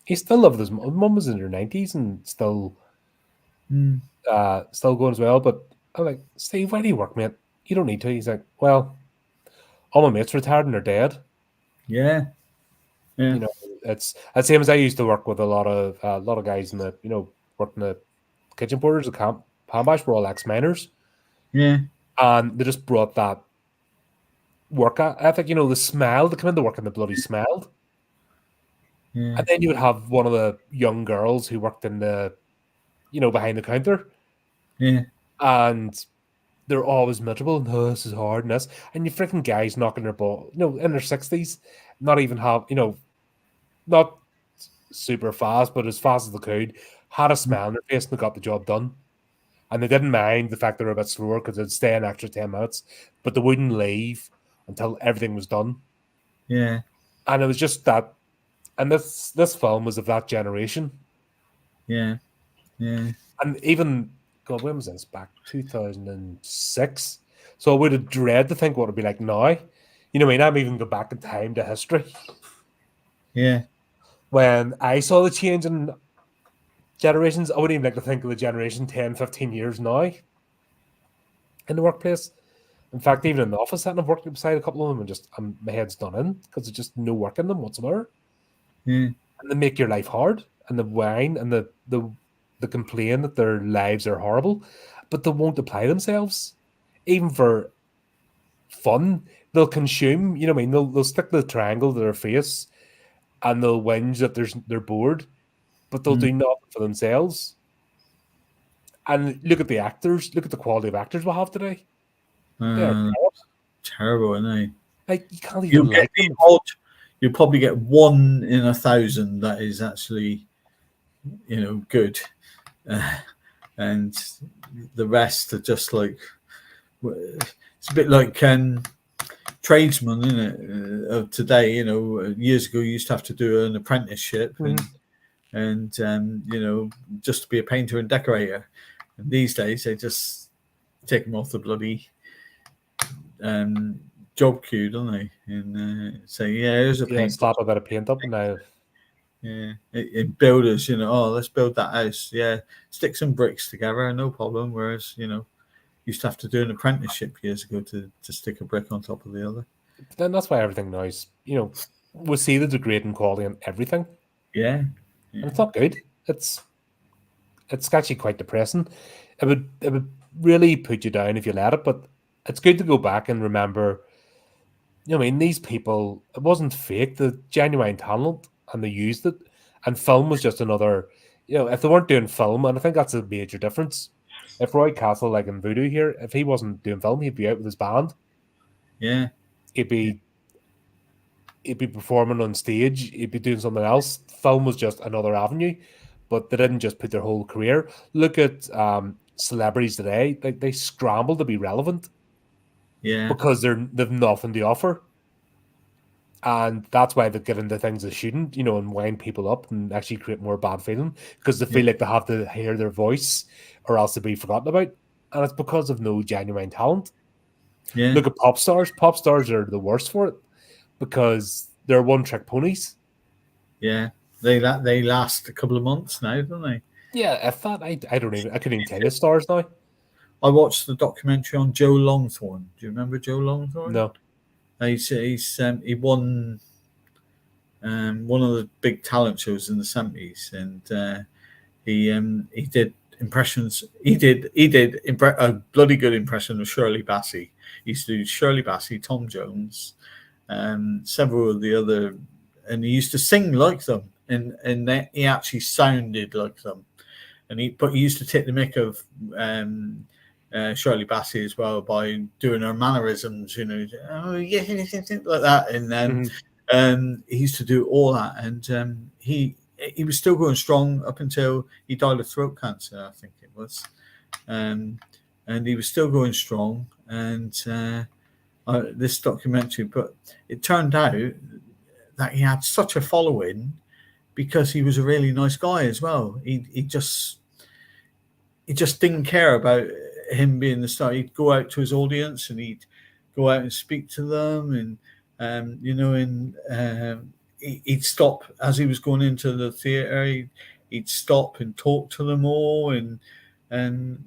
he still lived with his mum was in her 90s and still going as well. But I'm like, Steve, why do you work, mate? You don't need to. He's like, well, all my mates retired and they're dead. Yeah. It's the same as I used to work with a lot of guys in the, working the kitchen porters, the camp Hambash were all ex-miners. Yeah. And they just brought that work ethic, the smell, they come into work and they bloody smelled. Yeah. And then you would have one of the young girls who worked in the, behind the counter. Yeah. And they're always miserable. And, this is hard and this. And you freaking guys knocking their ball, in their 60s, not even have, not super fast, but as fast as they could, had a smile on their face and they got the job done. And they didn't mind the fact they were a bit slower because they'd stay an extra 10 minutes, but they wouldn't leave until everything was done. Yeah. And it was just that. And this film was of that generation. Yeah. Yeah. And even God, when was this? Back 2006. So I would have dread to think what it'd be like now. You know what I mean? I'm even go back in time to history. Yeah. When I saw the change in generations, I wouldn't even like to think of the generation 10, 15 years now in the workplace. In fact, even in the office setting, I've worked beside a couple of them and just my head's done in because there's just no work in them whatsoever. Yeah. And they make your life hard, and the whine and the complain that their lives are horrible, but they won't apply themselves. Even for fun, they'll consume, you know what I mean? They'll stick the triangle to their face and they'll whinge that they're bored, but they'll do nothing for themselves. And look at the actors, look at the quality of actors we have today. They're Terrible, isn't they? like you can't You'll even get like the them. odd. You'll probably get 1 in 1,000 that is actually, good, and the rest are just like. It's a bit like tradesmen, isn't it? Of today, years ago you used to have to do an apprenticeship and just to be a painter and decorator. And these days they just take them off the bloody job queue, don't they? And say, yeah, here's a paint. Slap a bit of paint up and now. Yeah, in builders, let's build that house. Yeah, stick some bricks together, no problem. Whereas, used to have to do an apprenticeship years ago to stick a brick on top of the other. Then that's why everything now is, we see the degrading quality on everything. Yeah. And it's not good. It's actually quite depressing. It would really put you down if you let it, but it's good to go back and remember, these people, it wasn't fake, the genuine talent, and they used it. And film was just another, if they weren't doing film, and I think that's a major difference. If Roy Castle, like in Voodoo here, if he wasn't doing film, he'd be out with his band. Yeah. He'd be performing on stage, he'd be doing something else. Film was just another avenue, but they didn't just put their whole career. Look at celebrities today; they scramble to be relevant, because they've nothing to offer, and that's why they get into things they shouldn't, and wind people up and actually create more bad feeling because they feel like they have to hear their voice or else they'll be forgotten about, and it's because of no genuine talent. Yeah. Look at pop stars. Pop stars are the worst for it, because they're one-trick ponies. Yeah, they last a couple of months now, don't they? Yeah, if that, I couldn't even tell you stars now. I watched the documentary on Joe Longthorne. Do you remember Joe Longthorne? No. He won one of the big talent shows in the 70s, and he did impressions. He did a bloody good impression of Shirley Bassey. He used to do Shirley Bassey, Tom Jones, several of the other, and he used to sing like them, and he actually sounded like them. And he used to take the mick of Shirley Bassey as well by doing her mannerisms, oh yeah, like that, and he used to do all that, and he was still going strong up until he died of throat cancer, I think it was, and he was still going strong, and this documentary, but it turned out that he had such a following because he was a really nice guy as well. He just didn't care about him being the star. He'd go out to his audience and he'd go out and speak to them, and he'd stop as he was going into the theater. He'd stop and talk to them all, and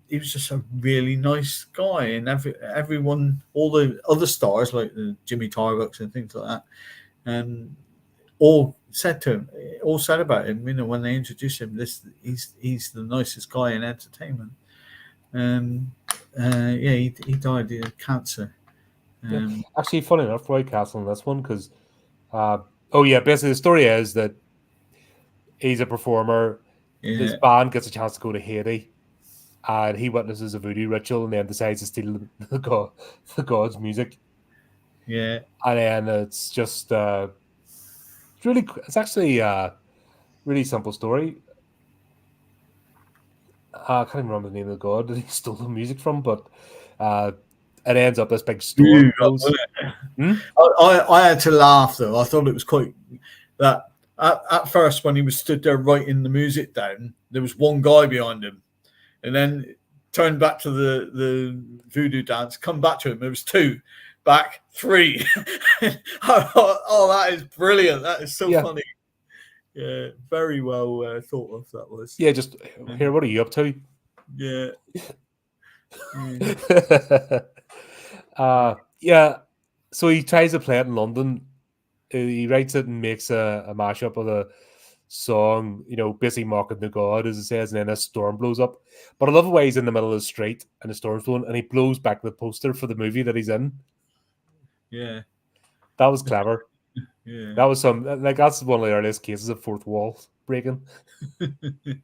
he was just a really nice guy. And everyone, all the other stars like Jimmy Tarbucks and things like that, all said about him, when they introduced him, he's the nicest guy in entertainment. He died of cancer. Actually, funny enough, Roy Castle in this one, because basically the story is that he's a performer. His band gets a chance to go to Haiti, and he witnesses a voodoo ritual and then decides to steal the god's music. Yeah. And then it's just it's actually a really simple story. I can't even remember the name of the god that he stole the music from, but it ends up this big storm. I had to laugh though. I thought it was quite that at first when he was stood there writing the music down, there was one guy behind him, and then turn back to the voodoo dance, come back to him. It was 2, back 3. That is brilliant. That is so funny. Yeah, very well thought of. That was. Yeah, just here. What are you up to? Yeah. Yeah. So he tries to play it in London. He writes it and makes a mashup of the song, basically mocking the god, as it says, and then a storm blows up. But I love the way he's in the middle of the street and the storm's blowing, and he blows back the poster for the movie that he's in. Yeah. That was clever. Yeah. That was that's one of the earliest cases of fourth wall breaking.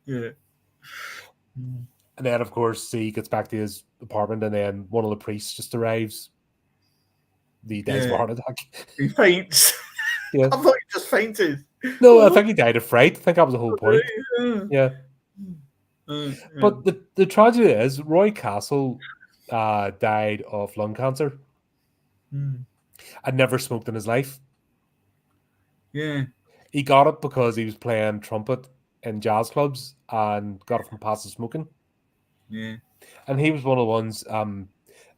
Yeah. And then, of course, he gets back to his apartment, and then one of the priests just arrives. He dies of a heart attack. He faints. Yeah. I thought he just fainted. No, I think he died of fright. I think that was the whole point. Yeah. But the tragedy is Roy Castle died of lung cancer. I'd never smoked in his life. Yeah. He got it because he was playing trumpet in jazz clubs and got it from passive smoking. Yeah. And he was one of the ones, and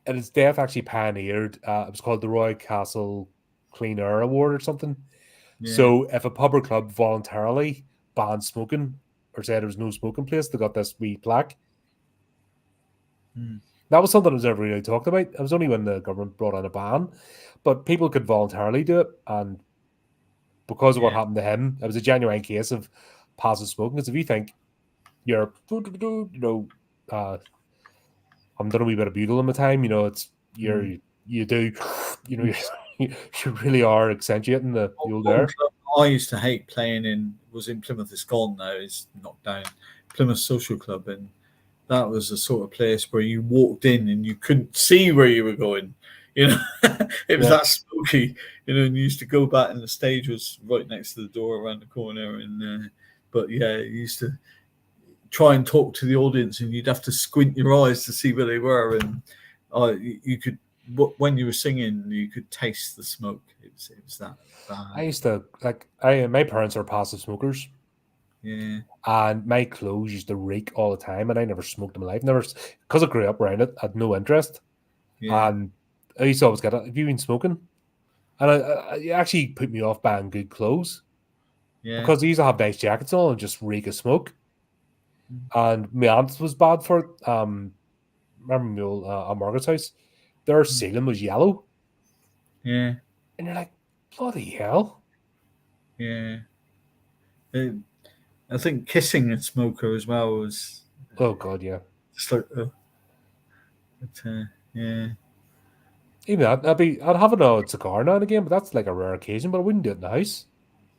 his death actually pioneered, it was called the Roy Castle Clean Air Award or something. Yeah. So if a pub or club voluntarily banned smoking or said there was no smoking place, they got this wee plaque. That was something that was never really talked about. It was only when the government brought in a ban, but people could voluntarily do it. And because of what happened to him, it was a genuine case of passive smoking. Because if you think you're, I'm doing a wee bit of bugle in my time, it's you really are accentuating the old air. I used to hate playing in Plymouth. It's gone now. It's knocked down. Plymouth Social Club, and that was the sort of place where you walked in and you couldn't see where you were going. It was that smoky. And you used to go back, and the stage was right next to the door around the corner. And but yeah, you used to try and talk to the audience, and you'd have to squint your eyes to see where they were. And you could, when you were singing, you could taste the smoke. It was that bad. I used to my parents are passive smokers. Yeah. And my clothes used to reek all the time, and I never smoked in my life. Never, because I grew up around it, I had no interest. Yeah. And I used to always get it. Have you been smoking? And it actually put me off buying good clothes. Yeah. Because I used to have nice jackets on and just reek of smoke. And my aunt was bad for it. Remember my old at Margaret's house? Their ceiling was yellow. Yeah. And you're like, bloody hell. Yeah. I think kissing a smoker as well was. Oh God, yeah. Just like, yeah. Even that, I'd have an odd cigar now and again, but that's like a rare occasion. But I wouldn't do it in the house.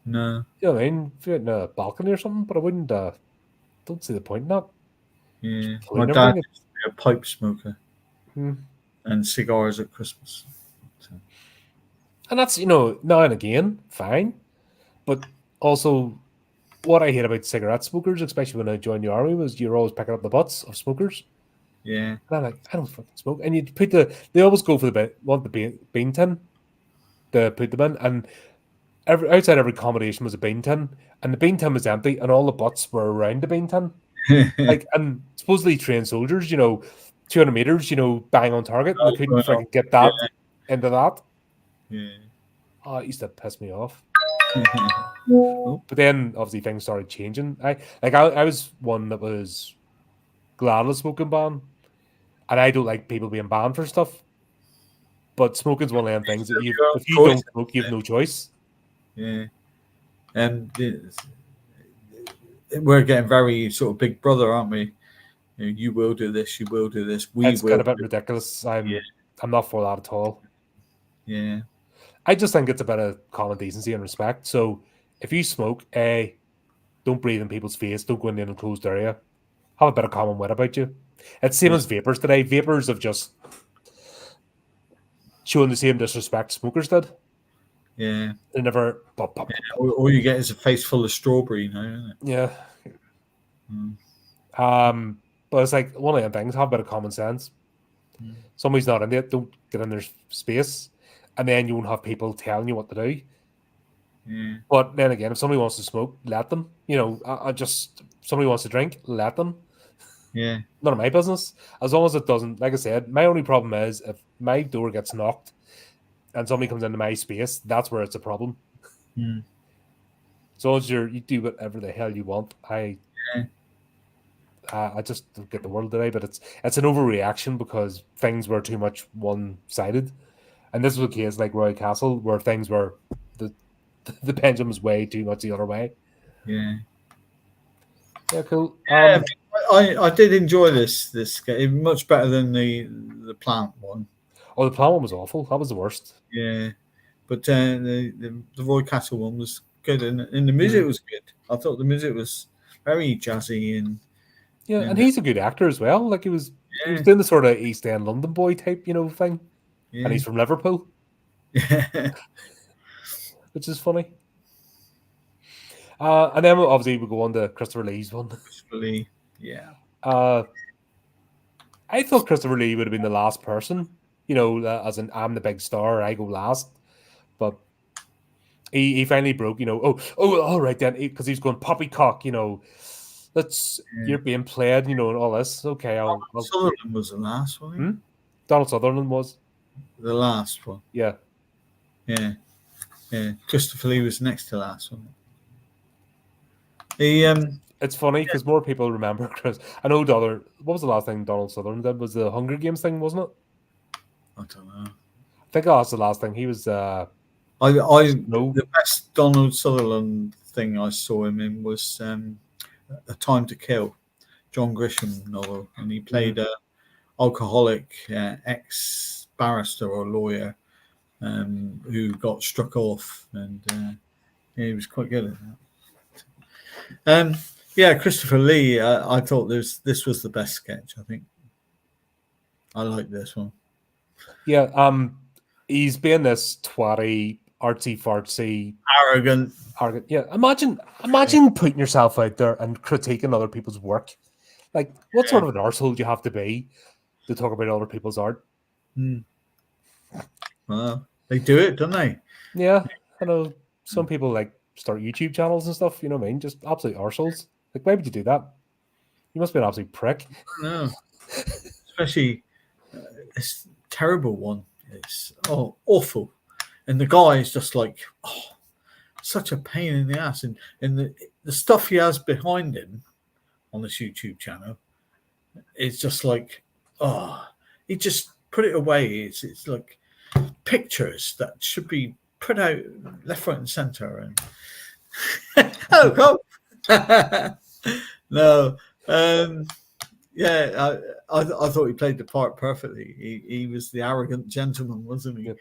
No. You know what I mean? If you're in a balcony or something, but I wouldn't. Don't see the point in that. Yeah, my dad used to be a pipe smoker, and cigars at Christmas. So. And that's now and again fine, but also. What I hate about cigarette smokers, especially when I joined the army, was you're always picking up the butts of smokers. Yeah. And I'm like, I don't fucking smoke. And you put they always go for the bean tin to put them in. And outside every accommodation was a bean tin. And the bean tin was empty, and all the butts were around the bean tin. And supposedly trained soldiers, 200 meters, bang on target. And they couldn't freaking get that into that. Yeah. Oh, it used to piss me off. But then obviously things started changing. I was one that was glad of the smoking ban, and I don't like people being banned for stuff. But smoking's one of them things that if you don't smoke, you have no choice. Yeah, and we're getting very sort of big brother, aren't we? You will do this. You will do this. It's kind of a bit ridiculous. I'm not for that at all. Yeah. I just think it's a bit of common decency and respect. So if you smoke, don't breathe in people's face. Don't go in an enclosed area. Have a bit of common wit about you. It's same as vapors today. Vapors have just shown the same disrespect smokers did. Yeah. They never... All you get is a face full of strawberry now, isn't it? Yeah. But it's like one of them things. Have a bit of common sense. Somebody's not in it. Don't get in their space. And then you won't have people telling you what to do. Yeah. But then again, if somebody wants to smoke, let them. Somebody wants to drink, let them. Yeah. None of my business. As long as it doesn't, like I said, my only problem is if my door gets knocked and somebody comes into my space, that's where it's a problem. Mm. As long as you do whatever the hell you want, Yeah. I just don't get the world today. But it's an overreaction because things were too much one sided, and this was a case like Roy Castle where things were the the pendulum was way too much the other way. Yeah. Yeah, cool. Yeah, I did enjoy this game much better than the plant one. Oh, the plan one was awful. That was the worst. Yeah, but the Roy Castle one was good, and the music was good. I thought the music was very jazzy Yeah, and and he's a good actor as well. Like he was yeah, doing the sort of East End London boy type, thing. And yeah, he's from Liverpool, yeah. which is funny. And then obviously we go on to Christopher Lee's one. Really, yeah. I thought Christopher Lee would have been the last person, as in I'm the big star, I go last. But he finally broke, all right then, because he's going poppycock, you're being played, and all this. Okay, I'll Sutherland was the last one. Donald Sutherland was The last one. Yeah. Yeah. Christopher Lee was next to last one. It's funny because more people remember Chris. I know what was the last thing Donald Sutherland did? Was the Hunger Games thing, wasn't it? I don't know. I think that's the last thing. He was the best Donald Sutherland thing I saw him in was A Time to Kill, John Grisham novel, and he played a alcoholic ex-barrister or lawyer who got struck off, and he was quite good at that. Christopher Lee, I thought this was the best sketch. I think I like this one. Yeah, he's being this twatty, artsy fartsy, arrogant. Yeah, imagine putting yourself out there and critiquing other people's work. Like, what sort of an arsehole do you have to be to talk about other people's art? Well, they do it, don't they? Yeah, I know some people like start YouTube channels and stuff. You know what I mean? Just absolute arseholes. Like, why would you do that? You must be an absolute prick. No, especially this terrible one. It's awful, and the guy is just like such a pain in the ass, and the stuff he has behind him on this YouTube channel, it's just like he just put it away. It's like pictures that should be put out left, right, and center. And no, I thought he played the part perfectly. He was the arrogant gentleman, wasn't he? Yeah.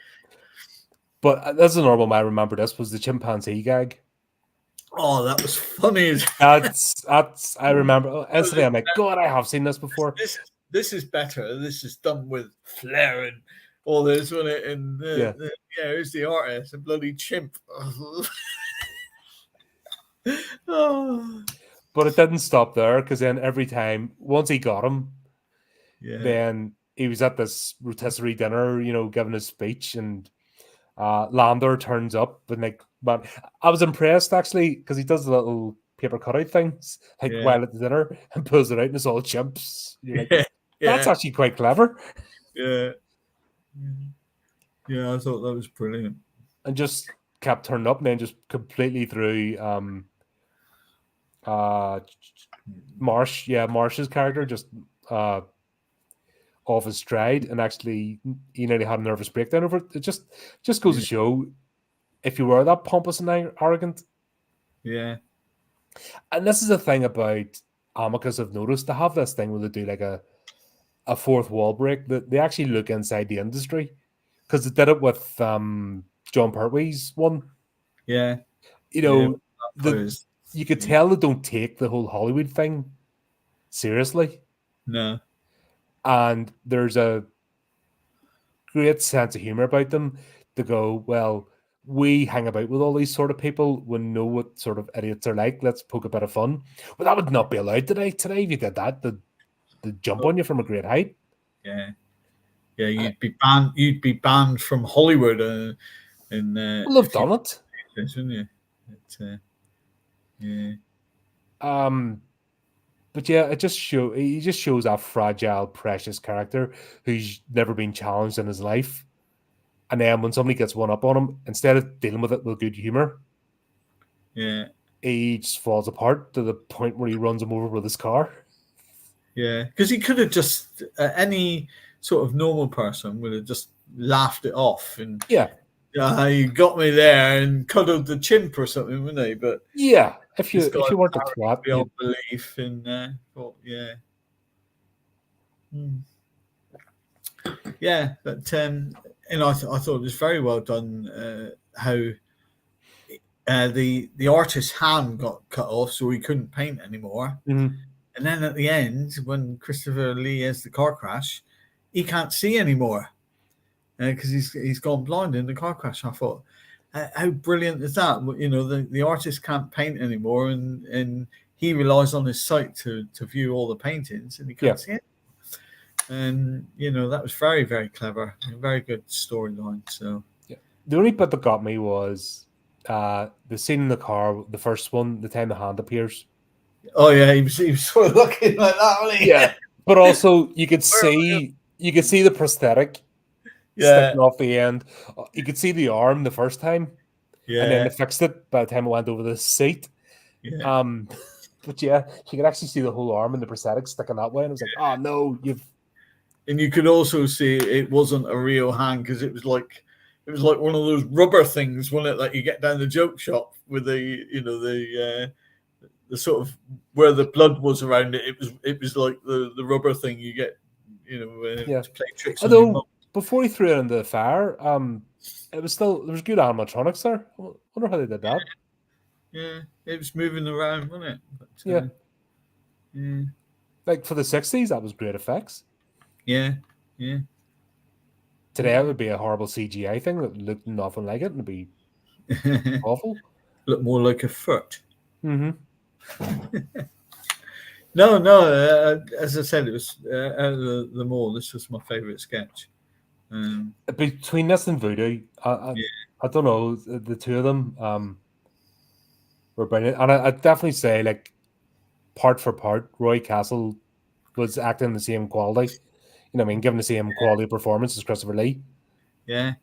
But that's a normal. I remember this was the chimpanzee gag. Oh, that was funny. That's I remember instantly. I'm like, God, I have seen this before. This is better. This is done with flair and all this, wasn't it? And who's the artist? A bloody chimp. But it didn't stop there, because then every time, once he got him, then he was at this rotisserie dinner, giving his speech, and Lander turns up, and like, man, I was impressed actually, because he does the little paper cutout things while at the dinner and pulls it out, and it's all chimps. You're like, that's actually quite clever. Yeah, I thought that was brilliant. And just kept turning up, and then just completely threw Marsh's character just off his stride, and actually he nearly had a nervous breakdown over it. It just goes to show, if you were that pompous and arrogant. Yeah. And this is the thing about Amicus I've noticed. They have this thing where they do like a fourth wall break, that they actually look inside the industry, because they did it with John Pertwee's one. Yeah. You could tell they don't take the whole Hollywood thing seriously. No. And there's a great sense of humor about them. To go, well, we hang about with all these sort of people. We know what sort of idiots are like. Let's poke a bit of fun. Well, that would not be allowed today. Today, if you did that, they'd jump on you from a great height. Yeah. Yeah, you'd be banned. You'd be banned from Hollywood. Well, they've done it, wouldn't you? But yeah, he just shows that fragile, precious character who's never been challenged in his life. And then when somebody gets one up on him, instead of dealing with it with good humor, Yeah. he just falls apart to the point where he runs him over with his car. Yeah, because he could have just any sort of normal person would have just laughed it off and Yeah, you got me there and cuddled the chimp or something, wouldn't they? But yeah. this guy If you weren't a was twat, beyond belief, and thought, yeah, but I thought it was very well done how the artist's hand got cut off, so he couldn't paint anymore. Mhm. And then at the end, when Christopher Lee has the car crash, he can't see anymore because he's gone blind in the car crash. I thought, how brilliant is that? You know, the artist can't paint anymore, and he relies on his sight to view all the paintings, and he can't see it. And you know, that was very, very clever, a very good storyline. So yeah. The only bit that got me was the scene in the car, the first one, the time the hand appears. oh yeah, he was sort of looking like that, wasn't he? Yeah, but also you could see the prosthetic sticking off the end. You could see the arm the first time, and then they fixed it by the time it went over the seat. Yeah. But yeah, you could actually see the whole arm and the prosthetic sticking that way, and I was like, oh no, And you could also see it wasn't a real hand because it was like one of those rubber things, wasn't it? That you get down the joke shop with the sort of where the blood was around it. It was like the rubber thing you get, to play tricks on your mum. Before he threw it in the fire, there was good animatronics there. I wonder how they did that. Yeah, it was moving around, wasn't it? But, yeah. Like for the 60s, that was great effects. Yeah. Today it would be a horrible CGI thing that looked nothing like it and it'd be awful. Look more like a foot. Mm-hmm. No. As I said, it was out of them all. This was my favourite sketch. Between this and Voodoo, I don't know, the two of them were brilliant, and I'd definitely say, like, part for part, Roy Castle was acting the same quality. You know what I mean? Giving the same quality of performance as Christopher Lee. Yeah,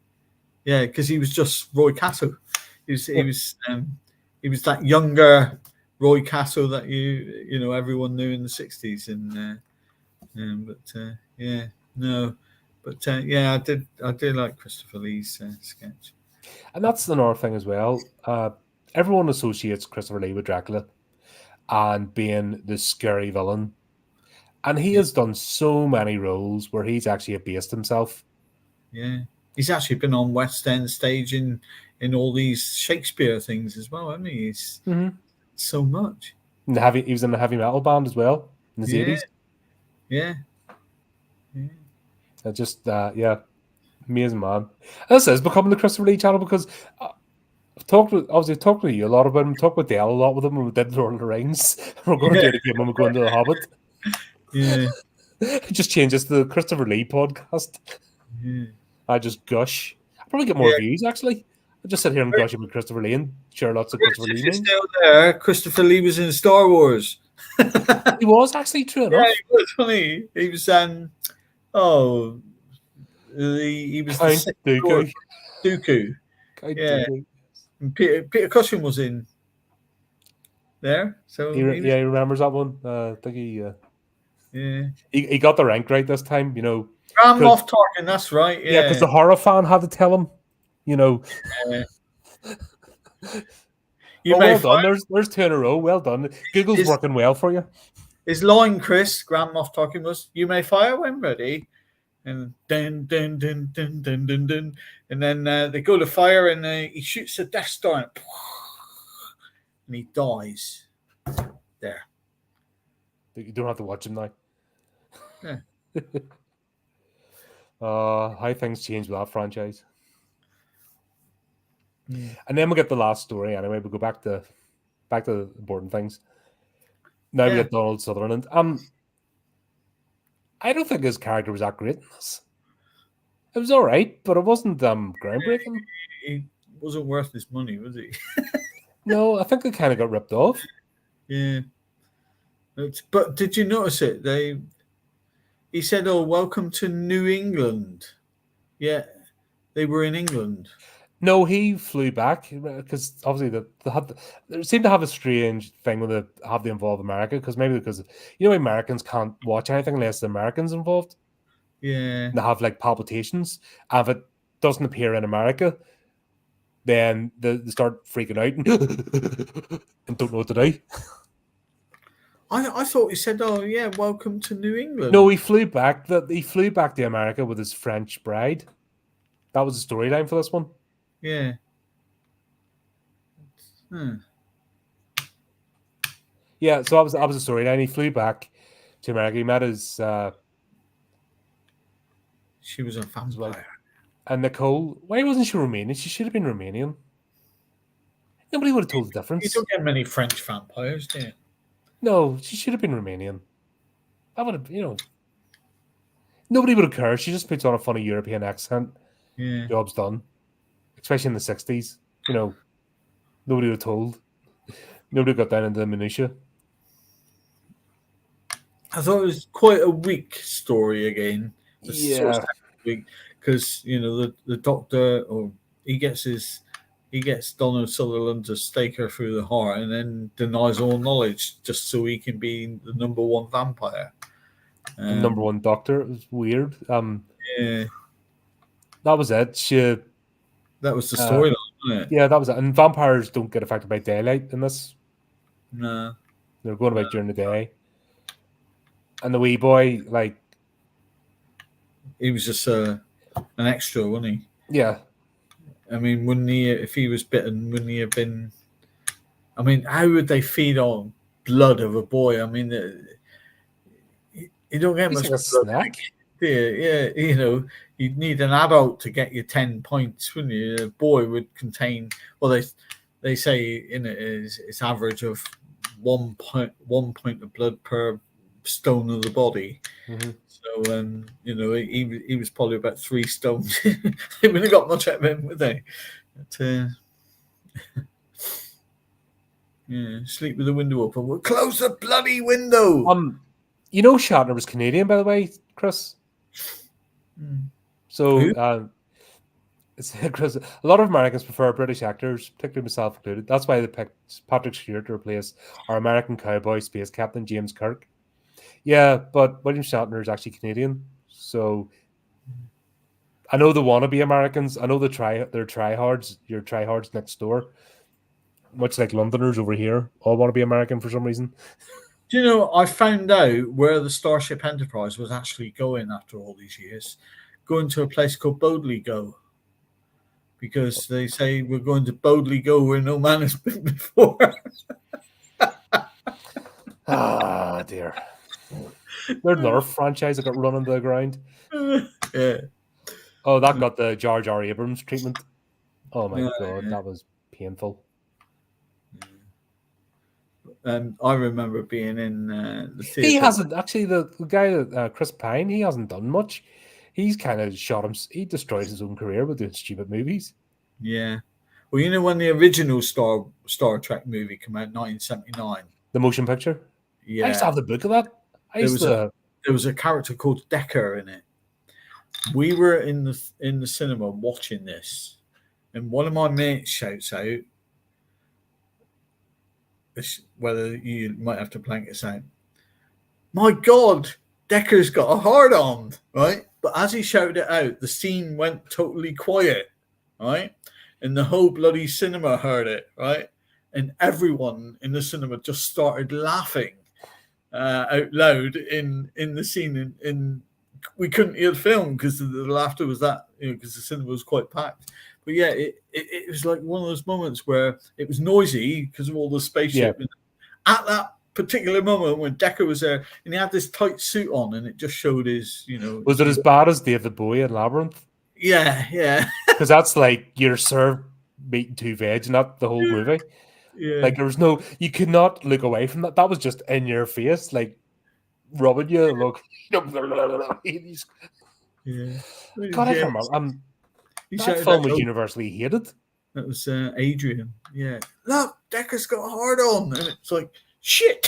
because he was just Roy Castle. He was that younger Roy Castle that everyone knew in the 60s, I did like Christopher Lee's sketch, and that's another thing as well. Everyone associates Christopher Lee with Dracula and being the scary villain. And he has done so many roles where he's actually abased himself. Yeah. He's actually been on West End stage in all these Shakespeare things as well, hasn't he? He's so much. He was in the heavy metal band as well in the 80s. Yeah. Just, amazing man. This is becoming the Christopher Lee channel because I've talked with you a lot about him, talked with Dale a lot with him when we did Lord of the Rings. We're going to do it again when we go into The Hobbit. Yeah. It just changes to the Christopher Lee podcast. Yeah. I just gush. I'll probably get more views, actually. I just sit here and gush about Christopher Lee and share lots of ChristopherLee memes. Still there, Christopher Lee was in Star Wars. He was actually, true enough. Yeah, he was funny. He was he was Count Dooku. Dooku. Dooku. And Peter Cushing was in there. So he remembers that one. I think he he got the rank right this time, Grand Moff Tarkin, that's right. Yeah, because the horror fan had to tell him, well done. There's two in a row. Well done. Google's working well for you. His line, Chris, Grand Moff Tarkin, was, "You may fire when ready." And dun dun dun dun dun dun dun, and then they go to fire, and he shoots the Death Star, and he dies there. You don't have to watch him now. Yeah. How things change with that franchise. And then we get the last story. Anyway, we go back to important things. Now we get Donald Sutherland. I don't think his character was that great in this. It was all right, but it wasn't groundbreaking. He wasn't worth his money, was he? No, I think it kind of got ripped off. Yeah. But did you notice it? He said, "Oh, welcome to New England." Yeah, they were in England. No, he flew back because obviously they seem to have a strange thing when they have to involve America because Americans can't watch anything unless the Americans involved. Yeah, And they have like palpitations, and if it doesn't appear in America, then they start freaking out and don't know what to do. I thought he said, "Oh, yeah, welcome to New No, England." he flew back. He flew back to America with his French bride. That was the storyline for this one. Yeah. Hmm. Yeah, so that was the storyline. He flew back to America. He met She was a his wife. vampire. And Nicole, why wasn't she Romanian? She should have been Romanian. Nobody would have told the You difference. don't get many French vampires, do you? No, she should have been Romanian. That would have. Nobody would have cared. She just puts on a funny European accent. Yeah. Job's done. Especially in the 60s. Nobody would have told. Nobody got down into the minutiae. I thought it was quite a weak story again. The sort of Yeah. weak because the doctor he gets Donald Sutherland to stake her through the heart and then denies all knowledge just so he can be the number one vampire. The number one doctor. It was weird. Yeah, That was it. that was the storyline, wasn't it? Yeah, that was it. And vampires don't get affected by daylight in this. No, They're going about during the day. And the wee boy, like, he was just an extra, wasn't he? yeah. I mean, wouldn't he? If he was bitten, wouldn't he have been? I mean, how would they feed on blood of a boy? I mean, you don't get He's much like a snack. Yeah, you'd need an adult to get you 10 points, wouldn't you? A boy would contain. Well, they say in it is it's average of 1 point of blood per stone of the body. Mm-hmm. So he was probably about 3 stones. They wouldn't have got much out of him, would they? But, yeah, sleep with the window open. We'll close the bloody window. Shatner was Canadian, by the way, Chris. So, Chris, a lot of Americans prefer British actors, particularly myself included. That's why they picked Patrick Stewart to replace our American cowboy space captain James Kirk. Yeah, but William Shatner is actually Canadian, so I know they want to be Americans. I know they're tryhards. Your tryhards next door, much like Londoners over here, all want to be American for some reason. Do you know, I found out where the Starship Enterprise was actually going after all these years, going to a place called Bodley Go. Because they say we're going to boldly go where no man has been before. Ah, dear. There's another franchise that got run into the ground. Yeah. Oh, that got the Jar Jar Abrams treatment. Oh my god, that was painful. And I remember being in the theater. He hasn't actually. The guy that Chris Pine, he hasn't done much. He's kind of shot him. He destroys his own career with doing stupid movies. Yeah. Well, when the original Star Trek movie came out in 1979, the motion picture. Yeah, I used to have the book of that. There was a character called Decker in it. We were in the cinema watching this, and one of my mates shouts out, whether you might have to blank this out. My God, Decker's got a hard on, right? But as he shouted it out, the scene went totally quiet, right? And the whole bloody cinema heard it, right? And everyone in the cinema just started laughing out loud in the scene. And we couldn't hear the film because the laughter was that, because the cinema was quite packed. But yeah, it was like one of those moments where it was noisy because of all the spaceship. Yeah. At that particular moment when Decker was there and he had this tight suit on and it just showed his, Was it as bad as David Bowie in Labyrinth? Yeah. Because that's like you're served meat and 2 veg, not the whole movie. Yeah. Like there was no, you could not look away from that. That was just in your face, like rubbing you. Look, yeah. God, I can't remember. That film was universally hated. That was Adrian. Yeah. Look, Decker's got a hard on, and it's like shit.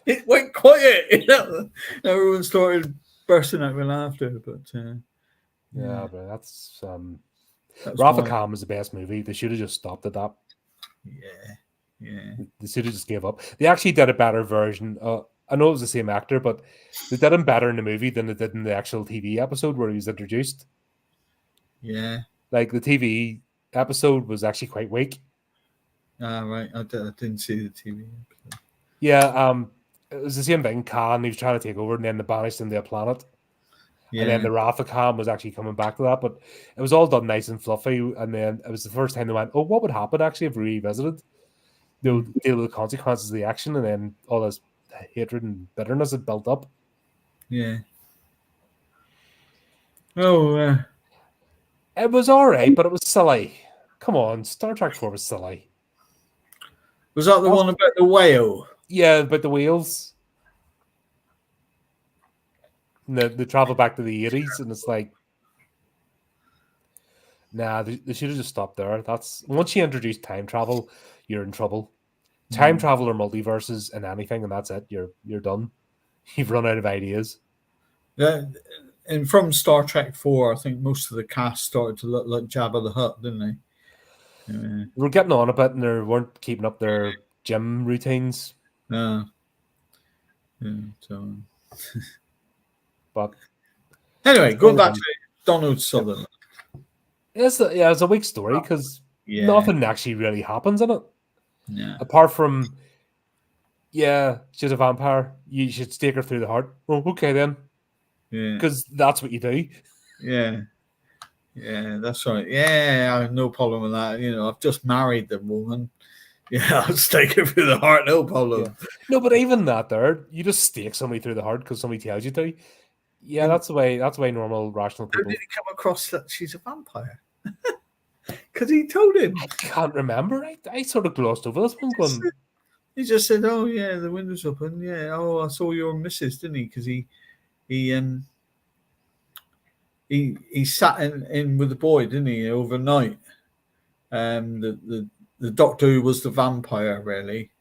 it went quiet. You know? Everyone started bursting out with laughter. But Yeah, but that's that was Rafa my Khan was the best movie. They should have just stopped at that. yeah. They should have just gave up. They actually did a better version. I know it was the same actor, but they did him better in the movie than they did in the actual TV episode where he was introduced. Yeah. Like the TV episode was actually quite weak. Right. I didn't see the TV episode. Yeah, it was the same thing. Khan, he was trying to take over, and then they banished him to a planet. Yeah. And then the Rafa Khan was actually coming back to that, but it was all done nice and fluffy. And then it was the first time they went, "Oh, what would happen actually if we revisited? They'll deal with the consequences of the action," and then all this hatred and bitterness had built up. Yeah. Oh, It was all right, but it was silly. Come on, Star Trek 4 was silly. was that the one about the whale? Yeah, about the whales. And they travel back to the 80s, and it's like, nah, they should have just stopped there. That's once you introduce time travel, you're in trouble. Time travel or multiverses and anything, and that's it. You're done. You've run out of ideas. Yeah. And from Star Trek 4, I think most of the cast started to look like Jabba the Hutt, didn't they? They were getting on a bit, and they weren't keeping up their gym routines. Yeah. So. But Anyway, going back to Donald Sutherland. It's a weak story because nothing actually really happens in it. Yeah. Apart from, she's a vampire. You should stake her through the heart. Oh, okay then. Yeah. Because that's what you do. Yeah. Yeah, that's right. Yeah, I have no problem with that. You know, I've just married the woman. Yeah, I'll stake her through the heart, no problem. Yeah. No, but even that there, you just stake somebody through the heart because somebody tells you to. Yeah, that's the way normal, rational people. How did he come across that she's a vampire? Because he told him. I can't remember. I sort of glossed over this one going. He just said, "Oh yeah, the window's open. Yeah, oh I saw your missus, didn't he? Because he sat in with the boy, didn't he, overnight? The doctor who was the vampire, really.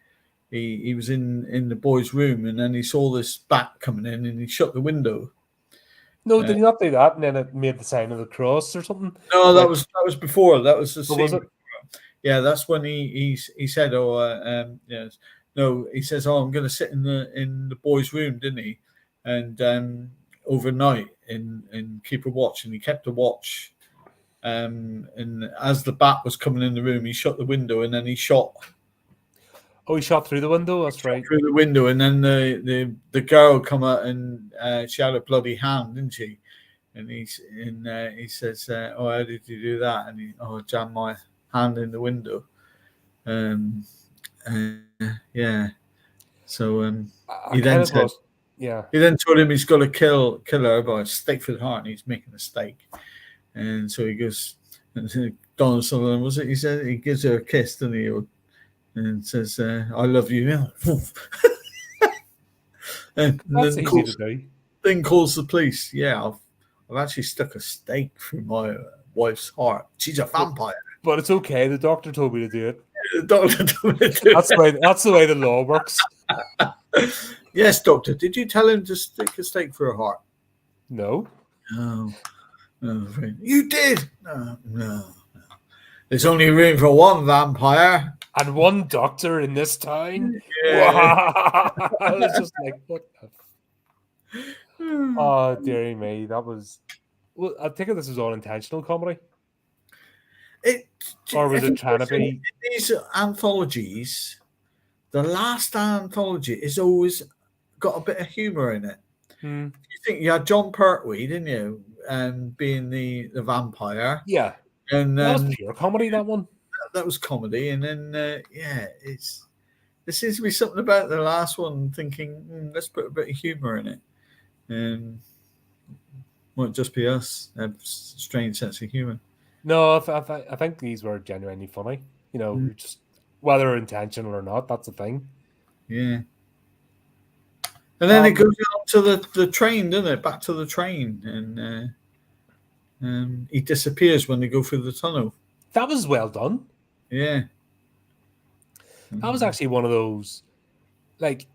He was in the boy's room, and then he saw this bat coming in, and he shut the window. No, did he not do that? And then it made the sign of the cross or something. No, that was before. That was the scene. Was it? Yeah, that's when he said, yes. No, he says, "Oh, I'm going to sit in the boy's room," didn't he? And overnight and keep a watch, and he kept a watch. And as the bat was coming in the room, he shut the window, and then he shot. Oh, he shot through the window. That's right. Through the window, and then the girl come out, and she had a bloody hand, didn't she? And he says, "Oh, how did you do that?" And I jammed my hand in the window. Yeah. So he then said, he then told him he's got to kill her by a stake for the heart, and he's making a stake. And so he goes, Donald Sutherland, was it? He said he gives her a kiss, doesn't he? And says, "I love you." And that's easy to do. Then calls the police. Yeah, I've actually stuck a stake through my wife's heart. She's a vampire. But it's okay. The doctor told me to do it. The doctor told me to do it. That's the way the law works. Yes, doctor. Did you tell him to stick a stake through her heart? No. No. You did. No. There's only room for one vampire. And one doctor in this town? Yeah. I was just like, what the... Oh, dearie me. That was... Well, I think this was all intentional comedy. Or was it trying to be... These anthologies, the last anthology is always got a bit of humour in it. You think you had John Pertwee, didn't you? Being the vampire. Yeah. And that was pure comedy, that one. That was comedy. And then, there seems to be something about the last one thinking, let's put a bit of humour in it. And won't just be us, have a strange sense of humour. No, I think these were genuinely funny. You know, just whether intentional or not, that's the thing. Yeah. And then it goes on to the train, doesn't it? Back to the train. And he disappears when they go through the tunnel. That was well done. Yeah. That was actually one of those, like,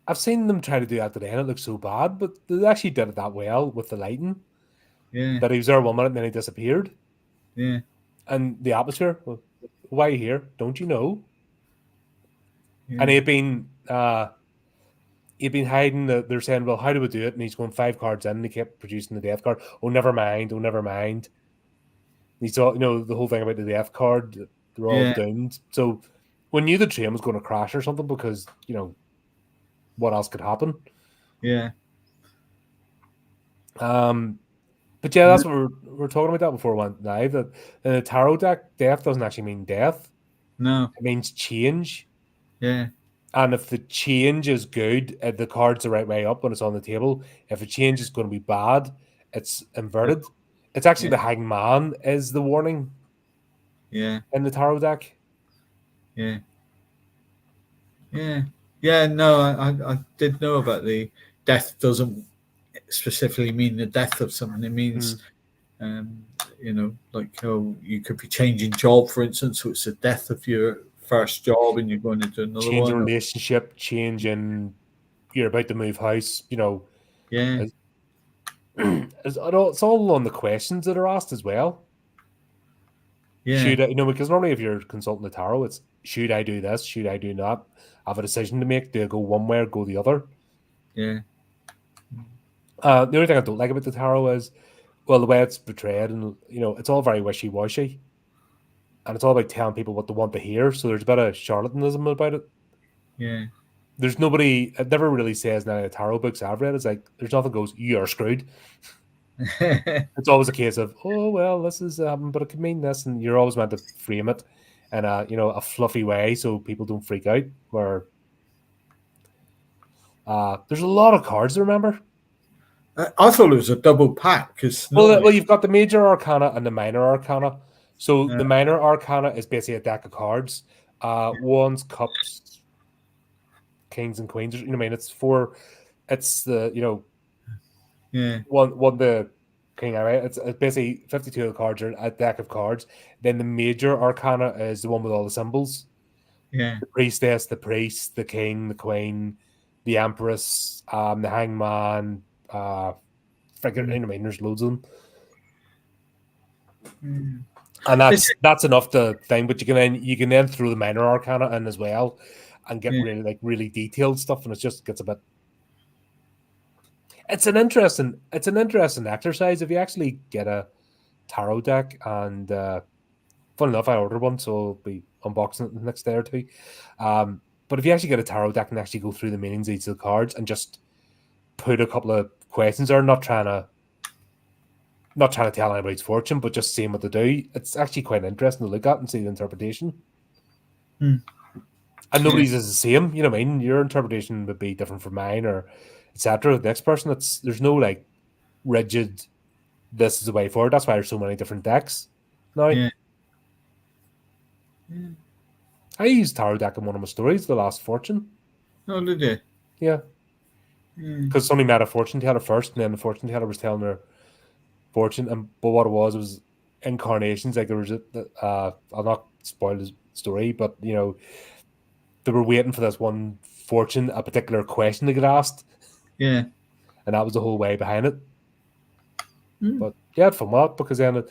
I've seen them try to do that today, and it looks so bad. But they actually did it that well with the lighting. Yeah. That he was there 1 minute and then he disappeared. Yeah. And the atmosphere. Well, why are you here? Don't you know? Yeah. And he'd been hiding. They're saying, "Well, how do we do it?" And he's going 5 cards in, and he kept producing the death card. Oh, never mind. Oh, never mind. And he saw, the whole thing about the death card. They're all Yeah. doomed. So we knew the train was going to crash or something because what else could happen? Yeah. But yeah, that's what we're talking about that before we went live. That in a tarot deck, death doesn't actually mean death. No. It means change. Yeah. And if the change is good, the card's the right way up when it's on the table. If a change is going to be bad, it's inverted. It's actually the hangman is the warning. Yeah. In the tarot deck. Yeah. Yeah. Yeah. No, I did know about the death doesn't specifically mean the death of someone. It means, like you could be changing job, for instance, so it's the death of your first job and you're going to do another change one. In relationship, change in you're about to move house, Yeah. It's all on the questions that are asked as well. Yeah. Should I, because normally if you're consulting the tarot, it's should I do this? Should I do that? I have a decision to make. Do I go one way or go the other? Yeah. The only thing I don't like about the tarot is, well, the way it's portrayed, and it's all very wishy-washy, and it's all about telling people what they want to hear. So there's a bit of charlatanism about it. Yeah. There's nobody. It never really says in any of the tarot books I've read. It's like there's nothing goes you're screwed. It's always a case of, oh well, this is but it could mean this, and you're always meant to frame it in a fluffy way so people don't freak out. Where there's a lot of cards to remember. I thought it was a double pack because well, you've got the major arcana and the minor arcana. So the minor arcana is basically a deck of cards, wands, cups, kings, and queens. It's the one the king. Right? It's basically 52 of the cards are a deck of cards. Then the major arcana is the one with all the symbols. Yeah, the priestess, the priest, the king, the queen, the empress, the hangman. There's loads of them. And that's enough to thing, but you can then throw the minor arcana in as well and get really detailed stuff, and it just gets a bit. It's an interesting exercise if you actually get a tarot deck, and fun enough, I ordered one, so I'll be unboxing it the next day or two. But if you actually get a tarot deck and actually go through the meanings of each of the cards and just put a couple of questions there, not trying to tell anybody's fortune, but just seeing what they do, it's actually quite interesting to look at and see the interpretation. And nobody's is the same, you know what I mean? Your interpretation would be different from mine, or etc. The next person, there's no like rigid, this is the way forward. That's why there's so many different decks now. I used tarot deck in one of my stories, The Last Fortune. Oh, did you? Yeah. Because somebody met a fortune teller first, and then the fortune teller was telling her fortune, but what it was incarnations. Like there was I'll not spoil the story, but they were waiting for this one fortune, a particular question to get asked. Yeah. And that was the whole way behind it. But yeah, from that, because then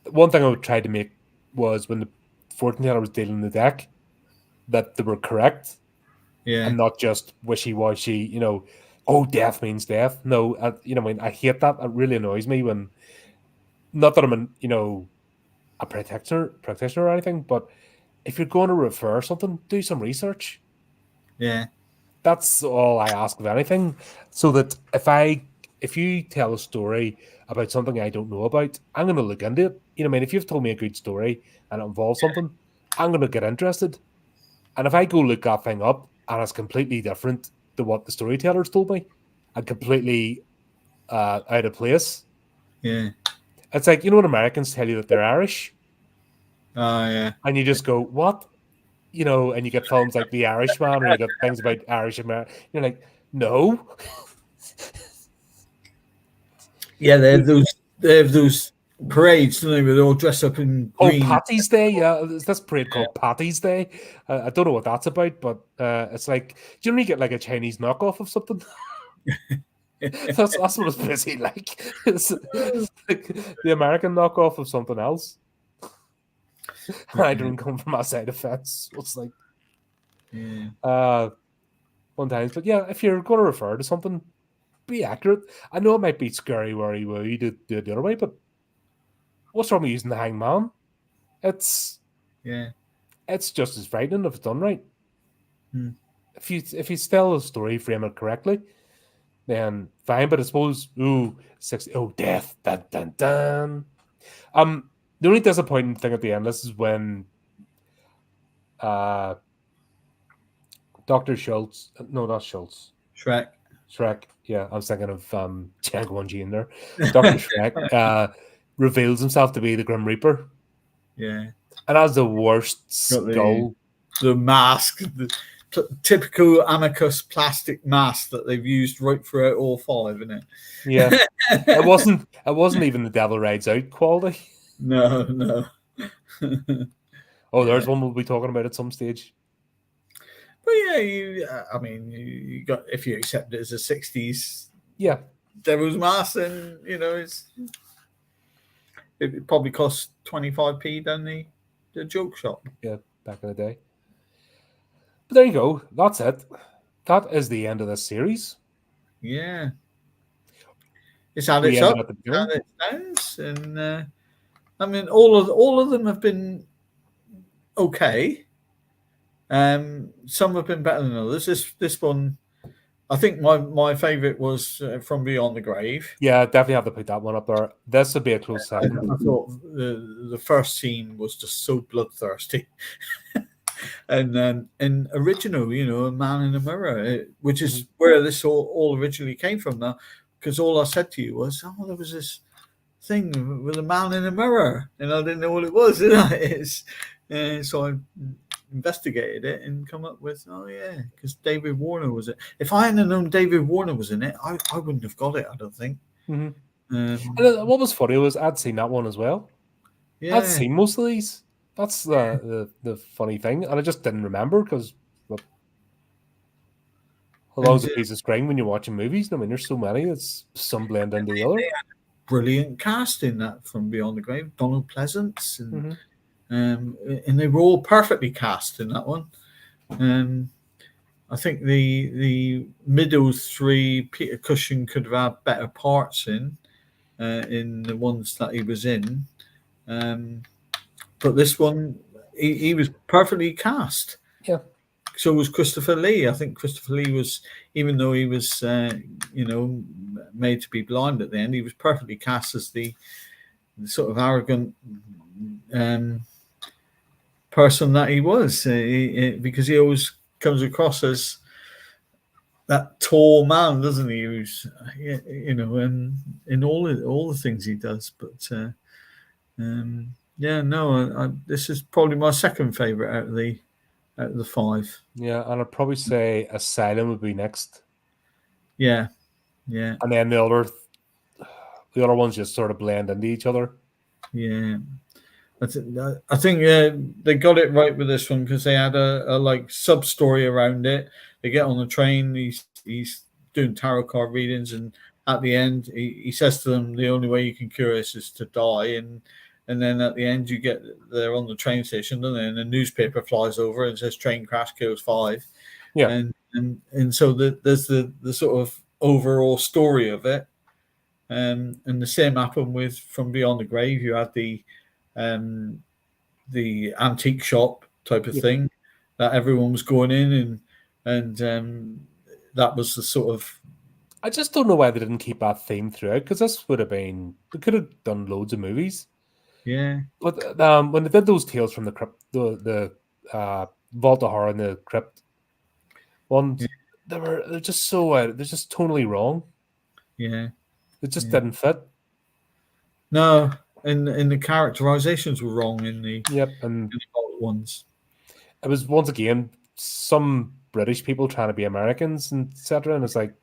one thing I would try to make was when the fortune teller was dealing the deck, that they were correct. Yeah. And not just wishy-washy, oh, death means death. No, I hate that. It really annoys me when, not that I'm a practitioner or anything, but if you're going to refer something, do some research. Yeah. That's all I ask of anything. So that if you tell a story about something I don't know about, I'm going to look into it. If you've told me a good story and it involves something, I'm going to get interested. And if I go look that thing up and it's completely different to what the storytellers told me, and completely out of place. Yeah. It's like, when Americans tell you that they're Irish. Oh, yeah. And you just go, what? And you get films like The Irishman, or you get things about Irish American. You're like, no. Yeah, they have those parades, don't they? Where they all dress up in Oh, green. Patty's Day, yeah. There's this parade called Patty's Day. I don't know what that's about, but it's like, do you only get like a Chinese knockoff of something? That's what it's basically like. It's like the American knockoff of something else. I don't come from outside the fence. It's like one times, but yeah, if you're going to refer to something, be accurate. I know it might be scary where you do it the other way, but what's wrong with using the hangman? It's just as frightening if it's done right. If you tell a story, frame it correctly, then fine. But I suppose, 60, death, dun dun dun. The only disappointing thing at the end of this is when Dr. Schultz, no, not Schultz. Schreck. Yeah, I was thinking of Django 1G in there. Dr. Schreck reveals himself to be the Grim Reaper. Yeah. And has the worst skull. The mask, the typical Amicus plastic mask that they've used right throughout all 5, isn't it? Yeah. It wasn't even the Devil Rides Out quality. No. There's one we'll be talking about at some stage. But yeah, you got, if you accept it as a 60s Devil's Mask, then it probably cost 25p down the joke shop. Yeah, back in the day. But there you go. That's it. That is the end of this series. Yeah. It's had its ups, had its downs, and I mean, all of them have been okay. Some have been better than others. This one, I think my favourite was From Beyond the Grave. Yeah, definitely have to put that one up there. This would be a close second. I thought the first scene was just so bloodthirsty. And then original, A Man in a Mirror, which is where this all originally came from now, because all I said to you was, there was this thing with a man in a mirror, and I didn't know what it was. So I investigated it and come up with, because David Warner was it. If I hadn't known David Warner was in it, I wouldn't have got it, I don't think. And what was funny was I'd seen that one as well. Yeah. I'd seen most of these. That's the funny thing, and I just didn't remember because how long's a piece of string when you're watching movies? I mean, there's so many. It's some blend into the other. Brilliant cast in that From Beyond the Grave. Donald Pleasance, and they were all perfectly cast in that one. I think the middle 3, Peter Cushing could have had better parts in the ones that he was in. But this one, he was perfectly cast. Yeah. So was Christopher Lee. I think Christopher Lee was, even though he was, made to be blind at the end, he was perfectly cast as the sort of arrogant person that he was, because he always comes across as that tall man, doesn't he? Who's, in all the things he does. But this is probably my second favorite out of the 5. Yeah, and I'd probably say Asylum would be next. Yeah. And then the other ones just sort of blend into each other. Yeah. I think they got it right with this one because they had a like sub story around it. They get on the train. He's doing tarot card readings, and at the end, he says to them, "The only way you can cure this is to die." And then at the end, you get there on the train station, and then a newspaper flies over and says train crash kills 5. Yeah, and so there's the sort of overall story of it. And the same happened with From Beyond the Grave. You had the antique shop type of thing that everyone was going in, and that was the sort of. I just don't know why they didn't keep that theme throughout, because this would have been, they could have done loads of movies. Yeah, but when they did those Tales from the Crypt, the Vault of Horror and the Crypt ones, they're just so they're just totally wrong. Yeah, it just didn't fit. No. And the characterizations were wrong in the and the old ones. It was once again some British people trying to be Americans and etc. And it's like,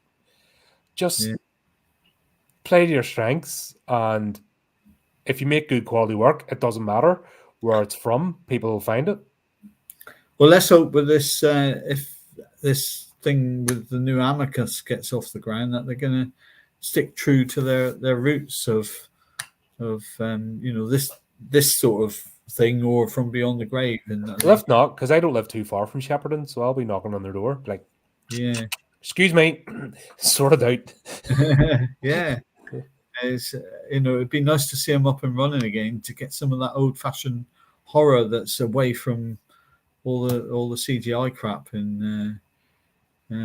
just play to your strengths and if you make good quality work, it doesn't matter where it's from, people will find it. Well, let's hope with this, if this thing with the new Amicus gets off the ground, that they're going to stick true to their roots of this sort of thing, or From Beyond the Grave. And Well, if not, because I don't live too far from Shepperton, so I'll be knocking on their door, like, yeah, excuse me, sort it out. yeah. It's, it'd be nice to see them up and running again, to get some of that old-fashioned horror that's away from all the CGI crap. And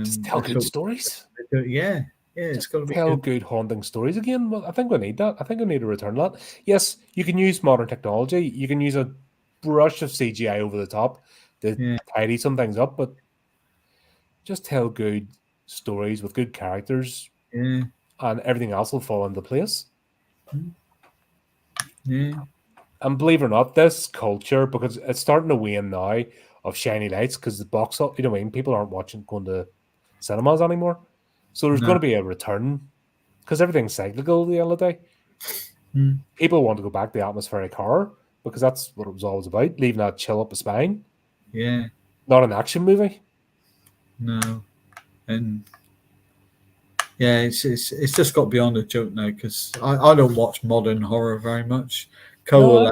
Just tell good stories. yeah, it's got to be Tell good. good haunting stories again. Well, I think we need that. I think we need to return to that. Yes, you can use modern technology. You can use a brush of CGI over the top to Yeah, tidy some things up, but just tell good stories with good characters, yeah, and everything else will fall into place. yeah, And believe it or not, this culture, because it's starting to wane now, of shiny lights, because the box office, you know what I mean, people aren't going to cinemas anymore. So there's no, going to be a return, because everything's cyclical at the end of the day. mm, People want to go back to atmospheric horror, because that's what it was always about, leaving that chill up the spine. yeah, Not an action movie. no, and yeah, it's just got beyond a joke now, because I don't watch modern horror very much. No,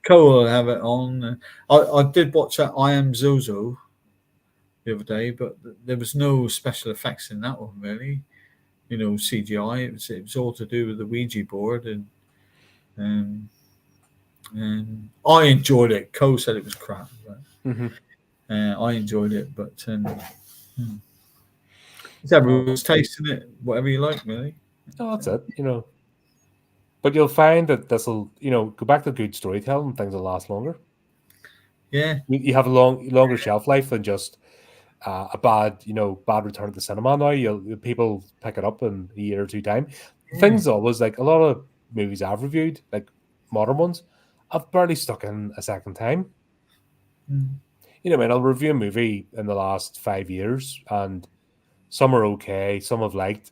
Co will have it on. I did watch that I Am Zozo the other day, but there was no special effects in that one really. CGI. It was all to do with the Ouija board, um, and I enjoyed it. Co said it was crap, but Mhm. I enjoyed it. But it's No, everyone's taste in it. Whatever you like, really. no, that's it. But you'll find that this will, go back to good storytelling. Things will last longer. Yeah, You have a longer shelf life than just a bad return to the cinema. Now people pick it up in a year or two time. The yeah, thing's always like a lot of movies I've reviewed, like modern ones, I've barely stuck in a second time. mm, I'll review a movie in the last 5 years, and some are okay, some I've liked,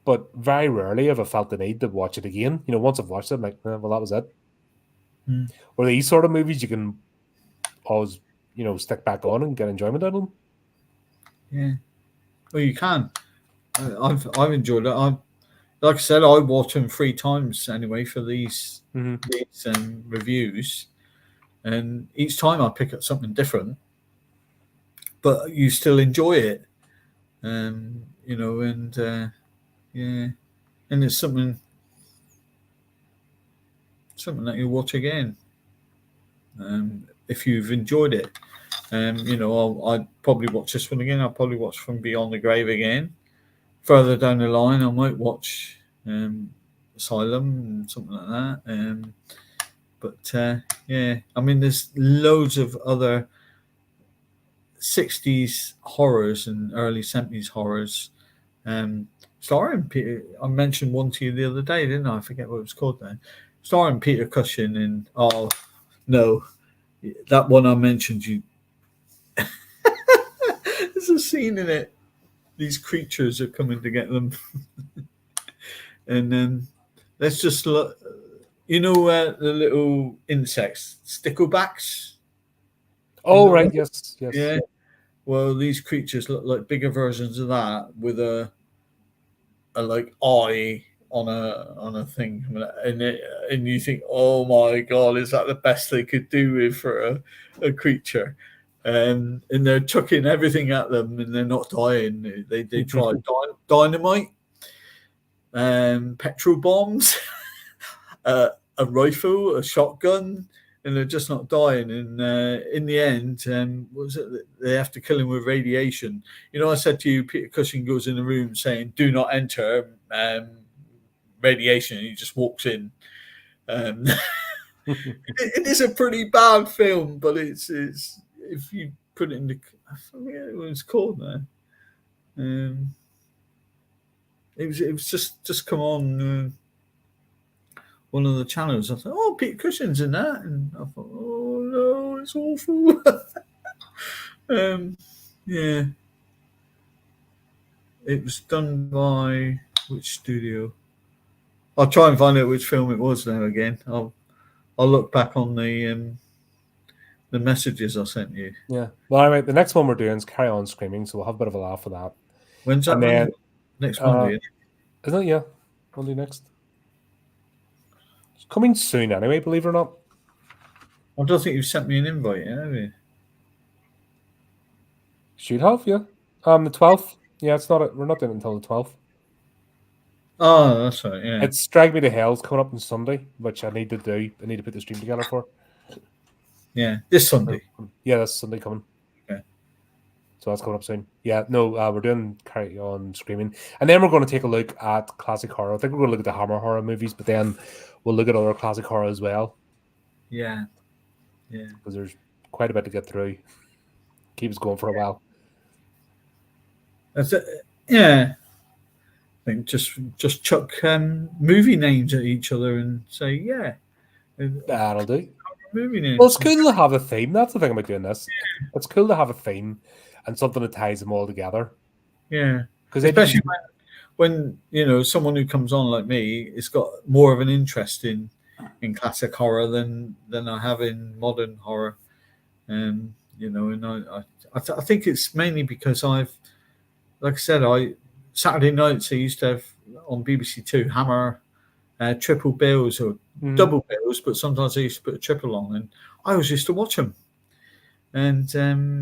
but very rarely have I felt the need to watch it again. Once I've watched it, I'm like, well, that was it. mm, Or these sort of movies, you can always, stick back on and get enjoyment out of them. yeah. Well, you can. I've enjoyed it. Like I said, I watch them 3 times anyway for these Mm-hmm. reviews, and each time I pick up something different, but you still enjoy it. And yeah, and it's something that you watch again, if you've enjoyed it. I'd probably watch this one again. I'll probably watch From Beyond the Grave again. Further down the line, I might watch Asylum and something like that. But yeah, I mean, there's loads of other 60s horrors and early 70s horrors. Starring Peter, I mentioned one to you the other day, didn't I? I forget what it was called now. Starring Peter Cushing and no, that one I mentioned. There's a scene in it. These creatures are coming to get them, and then let's just look. The little insects, sticklebacks. You Oh, know right, that? yes, yes. Yeah. Well, these creatures look like bigger versions of that, with a like eye on a thing, and you think, oh my god, is that the best they could do with for a creature? And they're chucking everything at them, and they're not dying. They try dynamite, petrol bombs, a rifle, a shotgun, and they're just not dying. And in the end, what was it? They have to kill him with radiation. I said to you, Peter Cushing goes in the room saying, "Do not enter radiation," and he just walks in. Um, it is a pretty bad film, but it's if you put it in the, I forget what it's called now. It was just come on one of the channels. I thought, oh, Peter Cushing's in that, and I thought, oh no, it's awful. Yeah, it was done by which studio? I'll try and find out which film it was now again. I'll look back on the messages I sent you. Yeah. Well, all right. The next one we're doing is Carry On Screaming, so we'll have a bit of a laugh for that. When's that And one? then, Next Monday. isn't it? Yeah. Monday next. It's coming soon anyway, believe it or not. I don't think you've sent me an invite yet, have you? Should have, yeah. The 12th. Yeah, it's not. We're not doing it until the 12th. Oh, that's right. Yeah. It's Drag Me to Hell's coming up on Sunday, which I need to do. I need to put the stream together for. Yeah, this Sunday. Yeah, that's Sunday coming. Okay. So that's coming up soon. Yeah, no, we're doing Carry On Screaming. And then we're going to take a look at classic horror. I think we're going to look at the Hammer horror movies, but then we'll look at other classic horror as well. Yeah. Yeah. Because there's quite a bit to get through. Keep us going for a while. That's it. Yeah. I think just chuck movie names at each other and say, yeah. That'll do. Movie names. Well, it's cool to have a theme. That's the thing about doing this. Yeah. It's cool to have a theme and something that ties them all together. Yeah. Because especially when someone who comes on like me has got more of an interest in classic horror than I have in modern horror. And I think it's mainly because like I said, Saturday nights I used to have on BBC Two Hammer triple bills or double bills, but sometimes I used to put a triple on, and I always used to watch them. And they're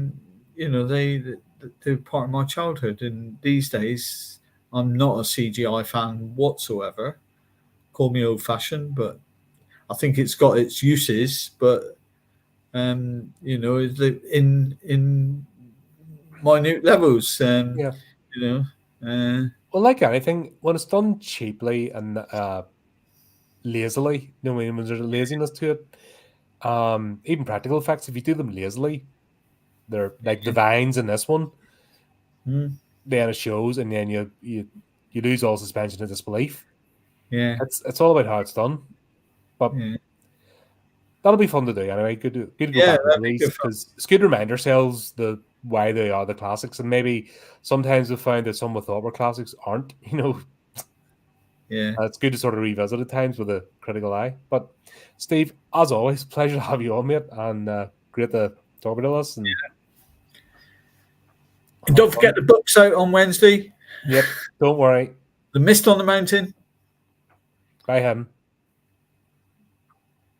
part of my childhood. And these days, I'm not a CGI fan whatsoever. Call me old-fashioned, but I think it's got its uses. But in minute levels, yeah. Well, like anything, when it's done cheaply and lazily, when there's a laziness to it, even practical effects, if you do them lazily, they're like the vines in this one. Then it shows, and then you lose all suspension of disbelief. Yeah, it's all about how it's done, but that'll be fun to do anyway. Good to go back to these, because it's good to remind ourselves why they are the classics, and maybe sometimes we find that some we thought were classics aren't. Yeah, it's good to sort of revisit at times with a critical eye. But Steve, as always, pleasure to have you on, mate, and great to talk about us. And don't forget the book's out on Wednesday. Yep, don't worry. The Mist on the Mountain. By him.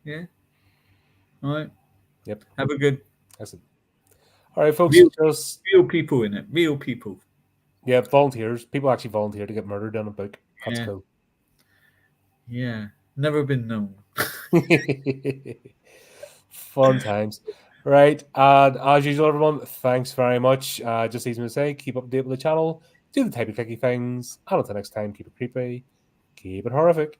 Yeah. All right. Yep. Have a good. Excellent. All right, folks. Real people in it. Real people. Yeah, volunteers. People actually volunteer to get murdered on a book. That's cool. Yeah. Never been known. Fun times. Right. And as usual, everyone, thanks very much. Just easy to say, keep up to date with the channel, do the typey clicky things, and until next time, keep it creepy, keep it horrific.